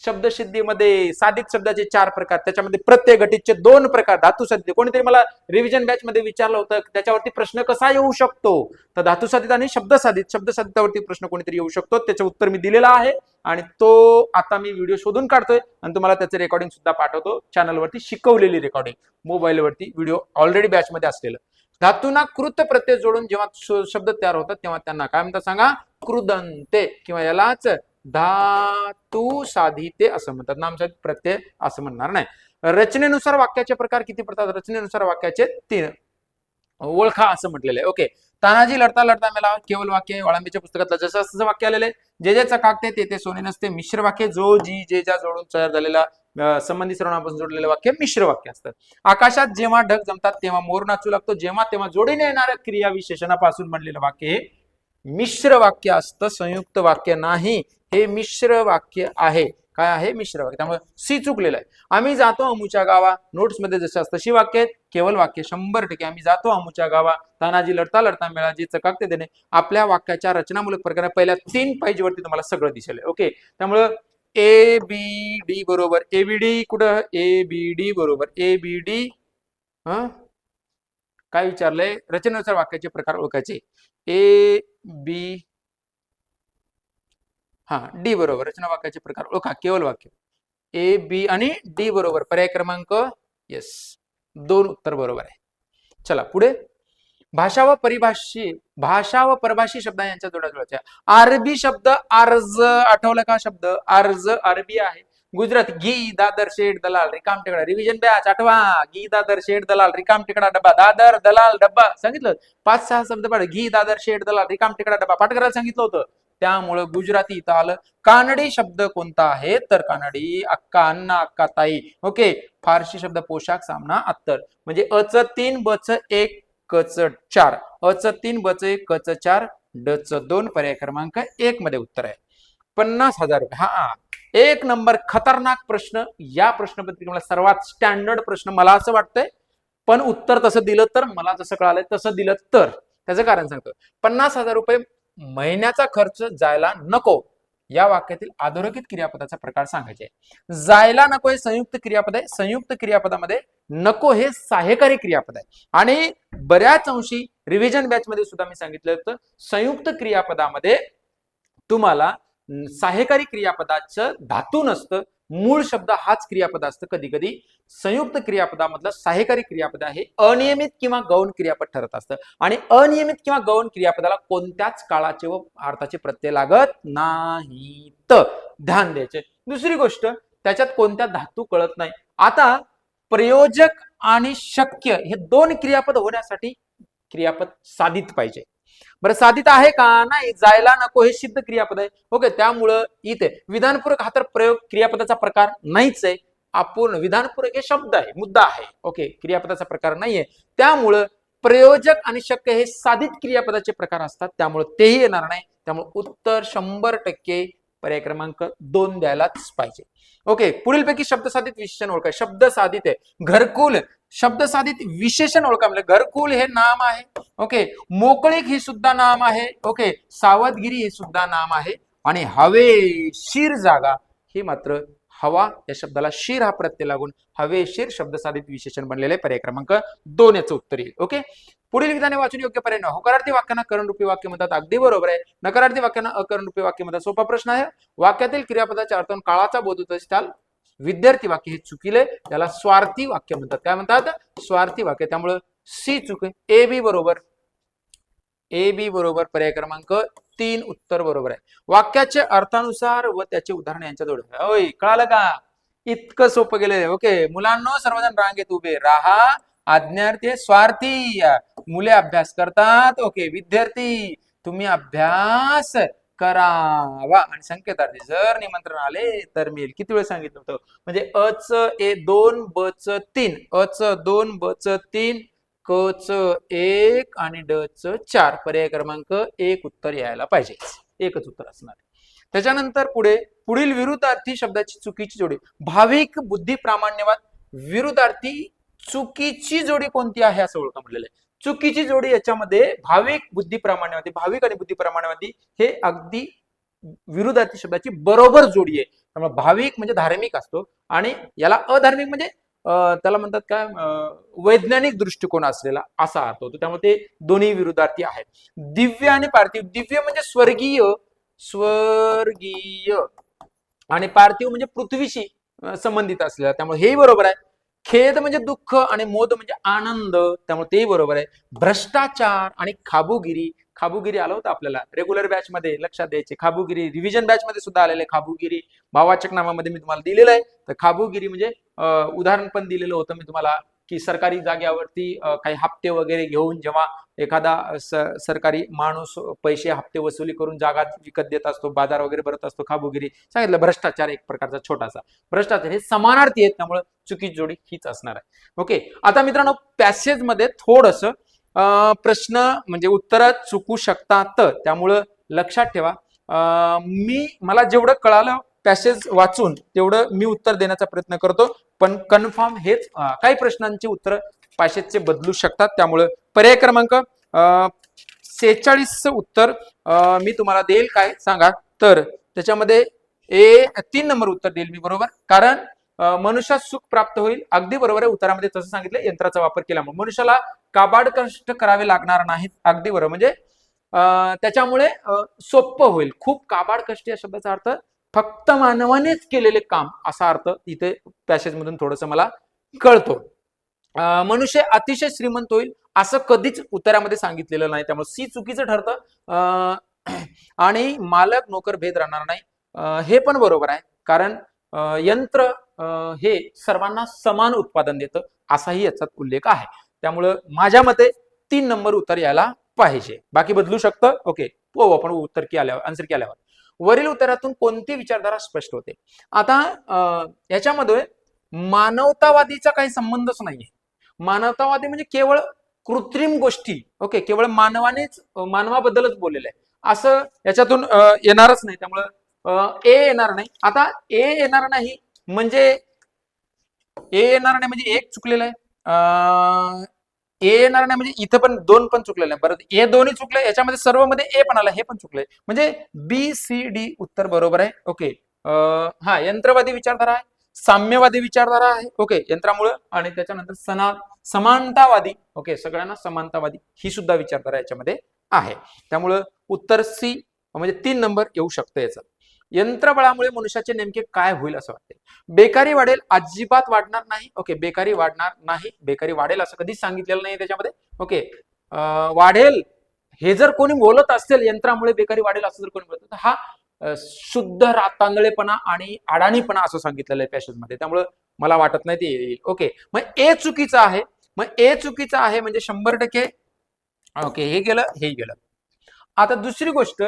शब्दसिद्धीमध्ये साधित शब्दाचे 4 प्रकार, त्याच्यामध्ये प्रत्यय घटितचे 2 प्रकार. धातू साधित, कोणीतरी मला रिव्हिजन बॅच मध्ये विचारलं होतं त्याच्यावरती प्रश्न कसा येऊ शकतो, तर धातू साधित आणि शब्द साधित, शब्द साधितावरती प्रश्न कोणीतरी येऊ शकतो, त्याचं उत्तर मी दिलेलं आहे आणि तो आता मी व्हिडिओ शोधून काढतोय आणि तुम्हाला त्याचे रेकॉर्डिंग सुद्धा पाठवतो चॅनलवरती, शिकवलेली रेकॉर्डिंग, मोबाईलवरती व्हिडिओ ऑलरेडी बॅच मध्ये असलेलं. धातूंना कृत प्रत्यय जोडून जेव्हा शब्द तयार होतात तेव्हा त्यांना काय म्हणतात सांगा? कृदंते, किंवा यालाच धातू साधिते असं म्हणतात. नामसाधित प्रत्यय असं म्हणणार नाही. रचनेनुसार वाक्याचे प्रकार किती पडतात? रचनेनुसार वाक्याचे 3 ओळखा असं म्हटलेलं आहे. ओके, तानाजी लढता लढता मेला, केवळ वाक्य. वाळंबीच्या पुस्तकातलं जसं असं वाक्य आलेलं आहे. जे जे चकाकते ते ते सोने नसते. मिश्र वाक्य, जो जी जे ज्या जोडून तयार झालेला संबंधी सर्वनामापासून जोडलेलं वाक्य मिश्र वाक्य असतं. आकाशात जेव्हा ढग जमतात तेव्हा मोर नाचू लागतो, जेव्हा तेव्हा जोडीने येणाऱ्या क्रिया विशेषणापासून बनलेलं वाक्य हे मिश्र वाक्य असतं, संयुक्त वाक्य नाही. हे मिश्र वाक्य आहे. काय आहे? मिश्र वाक्य. त्यामुळे सी चुकलेलं आहे. आम्ही जातो अमुच्या गावा, नोट्स मध्ये जसं असतं शी वाक्य आहेत, केवळ वाक्य 100%. आम्ही जातो अमुच्या गावा, तानाजी लढता लढता मेला, जी चकाकते देणे. आपल्या वाक्याच्या रचनामूलक प्रकारे पहिल्या 3 पेजवरती तुम्हाला सगळं दिसेल. ओके, त्यामुळं ए बी डी बरोबर. ए बी डी कुठं? ए बी डी बरोबर. ए बी डी काय विचारलंय? रचनेनुसार वाक्याचे प्रकार ओळखायचे. ए बी डी बरोबर. रचना वाक्याचे प्रकार ओळखा, केवळ वाक्य. ए बी आणि डी बरोबर. पर्याय क्रमांक येस 2 उत्तर बरोबर आहे. चला पुढे. भाषा व परभाषी शब्द यांच्या जोड्या जुळवायच्या. अरबी शब्द अर्ज, आठवलं का शब्द अर्ज अरबी आहे. गुजरात घी दादर शेठ दलाल रिकाम टिकडा. रिव्हिजन बॅच आठवा. घी दादर शेठ दलाल रिकाम टिकडा डब्बा. दादर दलाल डब्बा सांगितलं. 5-6 शब्द पाठ. घी दादर शेठ दलाल रिकाम टिकडा डब्बा पाठ करायला सांगितलं होतं. त्यामुळं गुजराती इथं आलं. कानडी शब्द कोणता आहे तर कानडी अक्का अण्णा अक्का ताई. ओके. फारसी शब्द पोशाख सामना अत्तर. म्हणजे अच 3 बच 1 कच 4. अच 3 बच 1 कच 4 डच 2. पर्याय क्रमांक 1 मध्ये उत्तर आहे. 50,000 रुपये. हा 1 नंबर खतरनाक प्रश्न. या प्रश्नपत्रिकेला सर्वात स्टँडर्ड प्रश्न मला असं वाटतंय. पण उत्तर तसं दिलं तर मला जसं कळालंय तसं दिलं तर त्याचं कारण सांगतो. 50,000 रुपये महिन्याचा खर्च जायला नको. या वाक्यातील अधोरेखित क्रियापदाचा प्रकार सांगायचे. जायला नको हे संयुक्त क्रियापद आहे. संयुक्त क्रियापदामध्ये नको हे सहाय्यकारी क्रियापद आहे. आणि बऱ्याच अंशी रिव्हिजन बॅच मध्ये सुद्धा मी सांगितलं होतं संयुक्त क्रियापदामध्ये तुम्हाला सहाय्यकारी क्रियापदाचं धातू नसतं. मूळ शब्द हाच क्रियापद असतं. कधी कधी संयुक्त क्रियापदामधलं सहाय्यकारी क्रियापद आहे अनियमित किंवा गौण क्रियापद ठरत असतं. आणि अनियमित किंवा गौण क्रियापदाला कोणत्याच काळाचे व अर्थाचे प्रत्यय लागत नाहीत. ध्यान द्यायचे. दुसरी गोष्ट त्याच्यात कोणत्या धातू कळत नाही. आता प्रयोजक आणि शक्य हे 2 क्रियापद होण्यासाठी क्रियापद साधित पाहिजे. बरं साधित आहे का नाही. जायला नको हे सिद्ध क्रियापद आहे. ओके. त्यामुळं इथे विधानपूरक हा तर प्रयोग क्रियापदाचा प्रकार नाहीच आहे. अपूर्ण विधानपूरक हे शब्द आहे मुद्दा आहे. ओके. क्रियापदाचा प्रकार नाहीये. त्यामुळं प्रयोजक आणि शक्य हे साधित क्रियापदाचे प्रकार असतात. त्यामुळे तेही येणार नाही. त्यामुळे उत्तर 100% पर्याय क्रमांक 2 द्यायलाच पाहिजे. ओके. पुढीलपैकी शब्द साधित विशेषण ओळखा. शब्द साधित आहे घरकुल. शब्द साधित विशेषण ओळखा. म्हणजे घरकुल हे नाम आहे. ओके. मोकळीक हे सुद्धा नाम आहे. ओके. सावधगिरी हे सुद्धा नाम आहे. आणि हवेशीर जागा हे मात्र हवा या शब्दाला शीर हा प्रत्यय लागून हवेशीर शब्द साधित विशेषण बनलेले. पर्याय क्रमांक 2 याचं उत्तर येईल. ओके. पुढील विधाने वाचून योग्य पर्याय न. होकारार्थी वाक्यांना करणरूपी वाक्य म्हणतात. अगदी बरोबर आहे. नकारार्थी वाक्यांना अकरणरूपी वाक्य म्हणतात. सोपा प्रश्न आहे. वाक्यातील क्रियापदाच्या अर्थातून काळाचा बोध होत असताल विद्यार्थी वाक्य हे चुकीले. त्याला स्वार्थी वाक्य म्हणतात. काय म्हणतात. स्वार्थी वाक्य. त्यामुळे सी चुके. ए बी बरोबर. ए बी बरोबर. पर्याय क्रमांक 3 उत्तर बरोबर आहे. वाक्याचे अर्थानुसार व त्याचे उदाहरण यांच्या जोड. ओय कळालं का. इतकं सोपं गेले. ओके. मुलांनो सर्वजण रांगेत उभे राहा. आज्ञार्थी स्वार्थी. मुले अभ्यास करतात. ओके. विद्यार्थी तुम्ही अभ्यास करावा. आणि संकेतार्थी जर निमंत्रण आले तर मी किती वेळ सांगितलं होतं. म्हणजे अच ए 2 बच 3 अच 2 बच 3 कच 1 आणि डच 4. पर्याय क्रमांक 1 उत्तर यायला पाहिजे. एकच उत्तर असणार. त्याच्यानंतर पुढील विरुद्धार्थी शब्दाची चुकीची जोडी. भाविक बुद्धी प्रामाण्यवाद. विरुद्धार्थी चुकीची जोडी कोणती आहे असं ओळखा म्हटलेलं आहे. चुकीची जोडी याच्यामध्ये भाविक बुद्धी प्रामाण्यवादी. भाविक आणि बुद्धी प्रामाण्यवादी हे अगदी विरुद्धार्थी शब्दाची बरोबर जोडी आहे. त्यामुळे भाविक म्हणजे धार्मिक असतो आणि याला अधार्मिक म्हणजे त्याला म्हणतात काय वैज्ञानिक दृष्टिकोन असलेला असा अर्थ होतो. त्यामुळे ते दोन्ही विरुद्धार्थी आहेत. दिव्य आणि पार्थिव. दिव्य म्हणजे स्वर्गीय आणि पार्थिव म्हणजे पृथ्वीशी संबंधित असलेला. त्यामुळे हेही बरोबर आहे. खेद म्हणजे दुःख आणि मोद म्हणजे आनंद. त्यामुळे तेही बरोबर आहे. भ्रष्टाचार आणि खाबुगिरी. खाबुगिरी आलं होतं आपल्याला रेग्युलर बॅच मध्ये. लक्षात द्यायचे. खाबुगिरी रिव्हिजन बॅच मध्ये सुद्धा आलेले. खाबुगिरी भाववाचक नामामध्ये मी तुम्हाला दिलेलं आहे. तर खाबुगिरी म्हणजे उदाहरण पण दिलेलं होतं मी तुम्हाला की सरकारी जाग्यावरती काही हप्ते वगैरे घेऊन जेव्हा एखादा सरकारी माणूस पैसे हप्ते वसुली करून जागा विकत देत असतो, बाजार वगैरे भरत असतो. खाबुगिरी सांगितलं. भ्रष्टाचार एक प्रकारचा छोटासा भ्रष्टाचार. हे समानार्थी आहेत. त्यामुळे चुकीची जोडी हीच असणार आहे. ओके. आता मित्रांनो पॅसेज मध्ये थोडस प्रश्न म्हणजे उत्तर चुकू शकतात. त्यामुळं लक्षात ठेवा. मला जेवढं कळालं पॅसेज वाचून तेवढं मी उत्तर देण्याचा प्रयत्न करतो. पण कन्फर्म हेच काही प्रश्नांची उत्तर पॅसेजचे बदलू शकतात. त्यामुळे पर्याय क्रमांक 46 उत्तर मी तुम्हाला देईल. काय सांगा. तर त्याच्यामध्ये 3 नंबर उत्तर देईल मी. बरोबर. कारण मनुष्यात सुख प्राप्त होईल. अगदी बरोबर आहे. उत्तरामध्ये तसं सांगितलं यंत्राचा वापर केल्यामुळे मनुष्याला काबाड कष्ट करावे लागणार नाहीत. अगदी बरोबर. म्हणजे त्याच्यामुळे सोपं होईल. खूप काबाड कष्ट या शब्दाचा अर्थ फक्त मानवानेच केलेले काम असा अर्थ इथे पॅसेज मधून थोडस मला कळतो. मनुष्य अतिशय श्रीमंत होईल असं कधीच उत्तरामध्ये सांगितलेलं नाही, त्यामुळे सी चुकीचं ठरतं. आणि मालक नोकर भेद राहणार नाही हे पण बरोबर आहे, कारण यंत्र हे सर्वांना समान उत्पादन देतं असाही याचा उल्लेख आहे. त्यामुळं माझ्या मते 3 नंबर उत्तर यायला पाहिजे, बाकी बदलू शकतं. ओके, हो आपण उत्तर की आल्यावर आन्सर की आल्यावर वरील उत्तरातून कोणती विचारधारा स्पष्ट होते. आता याच्यामध्ये मानवतावादीचा काही संबंधच नाहीये. मानवतावादी म्हणजे केवळ कृत्रिम गोष्टी, ओके, केवळ मानवाबद्दलच बोललेलं आहे असं याच्यातून येणारच नाही. त्यामुळं ए येणार नाही. आता ए येणार नाही म्हणजे एक चुकलेलं आहे. ए येणार नाही म्हणजे इथं पण 2 पण चुकलेलं आहे. बरं, ए दोन्ही चुकले, याच्यामध्ये सर्व मध्ये ए पण आला, हे पण चुकलंय. म्हणजे बी सी डी उत्तर बरोबर आहे. ओके, हा यंत्रवादी विचारधारा आहे, साम्यवादी विचारधारा आहे, ओके, यंत्रामुळं. आणि त्याच्यानंतर समानतावादी, ओके, सगळ्यांना समानतावादी ही सुद्धा विचारधारा याच्यामध्ये आहे. त्यामुळं उत्तर सी म्हणजे 3 नंबर येऊ शकतं याचा. यंत्रबळामुळे मनुष्याचे नेमके काय होईल असं वाटते. बेकारी वाढेल, अजिबात वाढणार नाही. ओके, बेकारी वाढणार नाही, बेकारी वाढेल असं कधीच सांगितलेलं नाही त्याच्यामध्ये. ओके, वाढेल हे जर कोणी बोलत असेल यंत्रामुळे बेकारी वाढेल असं जर कोणी बोलत तर हा शुद्ध तांदळेपणा आणि अडाणीपणा असं सांगितलेलं आहे पॅसेज मध्ये. त्यामुळे मला वाटत नाही ते येईल. ओके, मग ए चुकीचं आहे. मग ए चुकीचं आहे म्हणजे 100%. ओके, हे गेलं. आता दुसरी गोष्ट,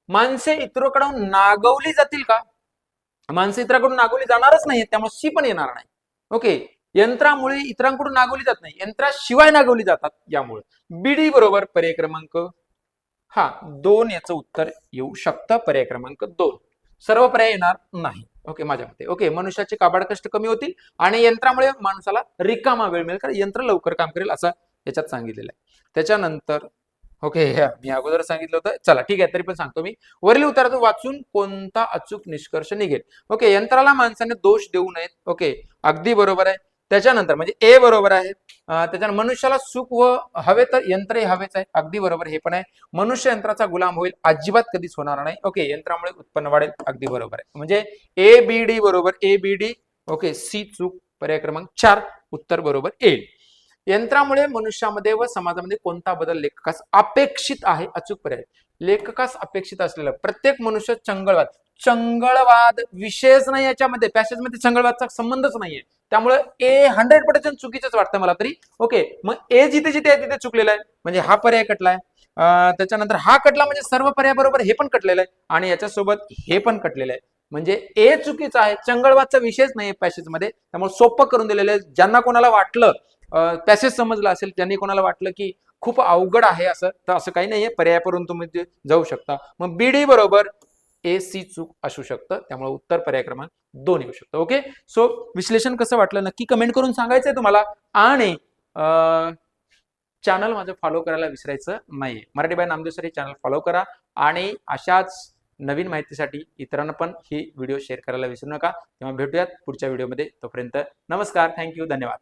माणसे इतरांकडून नागवली जातील का? माणसं इतरांकडून नागवली जाणारच नाही, त्यामुळे सी पण येणार नाही. ओके, यंत्रामुळे इतरांकडून नागवली जात नाही, यंत्राशिवाय नागवली जातात यामुळे. बीडी बरोबर पर्याय क्रमांक 2 याचं उत्तर येऊ शकतं. पर्याय क्रमांक 2 सर्व पर्याय येणार नाही. ओके, माझ्या मते. ओके, मनुष्याचे काबाड कष्ट कमी होतील आणि यंत्रामुळे माणसाला रिकामा वेळ मिळेल, कारण यंत्र लवकर काम करेल असं याच्यात सांगितलेलं आहे. त्याच्यानंतर ओके, मी अगोदर सांगितलं होतं, चला ठीक आहे, तरी पण सांगतो मी. वरील उत्तरातून वाचून कोणता अचूक निष्कर्ष निघेल. ओके, यंत्राला माणसाने दोष देऊ नयेत. ओके, अगदी बरोबर आहे. त्याच्यानंतर म्हणजे ए बरोबर आहे. त्याच्यानंतर मनुष्याला सुख व हवे तर यंत्र हवेच आहे, अगदी बरोबर, हे पण आहे. मनुष्य यंत्राचा गुलाम होईल, अजिबात कधीच होणार नाही. ओके, यंत्रामुळे उत्पन्न वाढेल, अगदी बरोबर आहे. म्हणजे ए बी डी बरोबर, A B D. Okay, C चूक, पर्याय क्रमांक 4 उत्तर बरोबर येईल. यंत्रामुळे मनुष्यामध्ये व समाजामध्ये कोणता बदल लेखकास अपेक्षित आहे? अचूक पर्याय. लेखकास अपेक्षित असलेलं प्रत्येक मनुष्य चंगळवाद विषयच नाही याच्यामध्ये, पॅसेज मध्ये चंगळवादचा संबंधच नाहीये. त्यामुळे ए 100% चुकीचंच वाटतं मला तरी. ओके, मग ए जिथे जिथे आहे तिथे चुकलेला आहे, म्हणजे हा पर्याय कटलाय. त्याच्यानंतर हा कटला म्हणजे सर्व पर्याय बरोबर हे पण कटलेलं आहे, आणि याच्यासोबत हे पण कटलेलं आहे. म्हणजे ए चुकीचा आहे, चंगळवादचा विषयच नाही पॅसेज मध्ये. त्यामुळे सोपं करून दिलेलं आहे. ज्यांना कोणाला वाटलं पॅसेज समजला असेल, त्यांनी कोणाला वाटलं की खूप अवघड आहे असं, तर असं काही नाहीये, पर्यायावरून तुम्ही जाऊ शकता. मग बीडी बरोबर ए सी चूक असू शकतं, त्यामुळे उत्तर पर्याय क्रमांक 2 येऊ शकतं. ओके, सो विश्लेषण कसं वाटलं नक्की कमेंट करून सांगायचंय तुम्हाला. आणि चॅनल माझं फॉलो करायला विसरायचं नाहीये. मराठी बाय नामदेव सर हे चॅनल फॉलो करा, आणि अशाच नवीन माहितीसाठी इतरांना पण ही व्हिडिओ शेअर करायला विसरू नका. तेव्हा भेटूयात पुढच्या व्हिडिओमध्ये. तोपर्यंत नमस्कार, थँक्यू, धन्यवाद.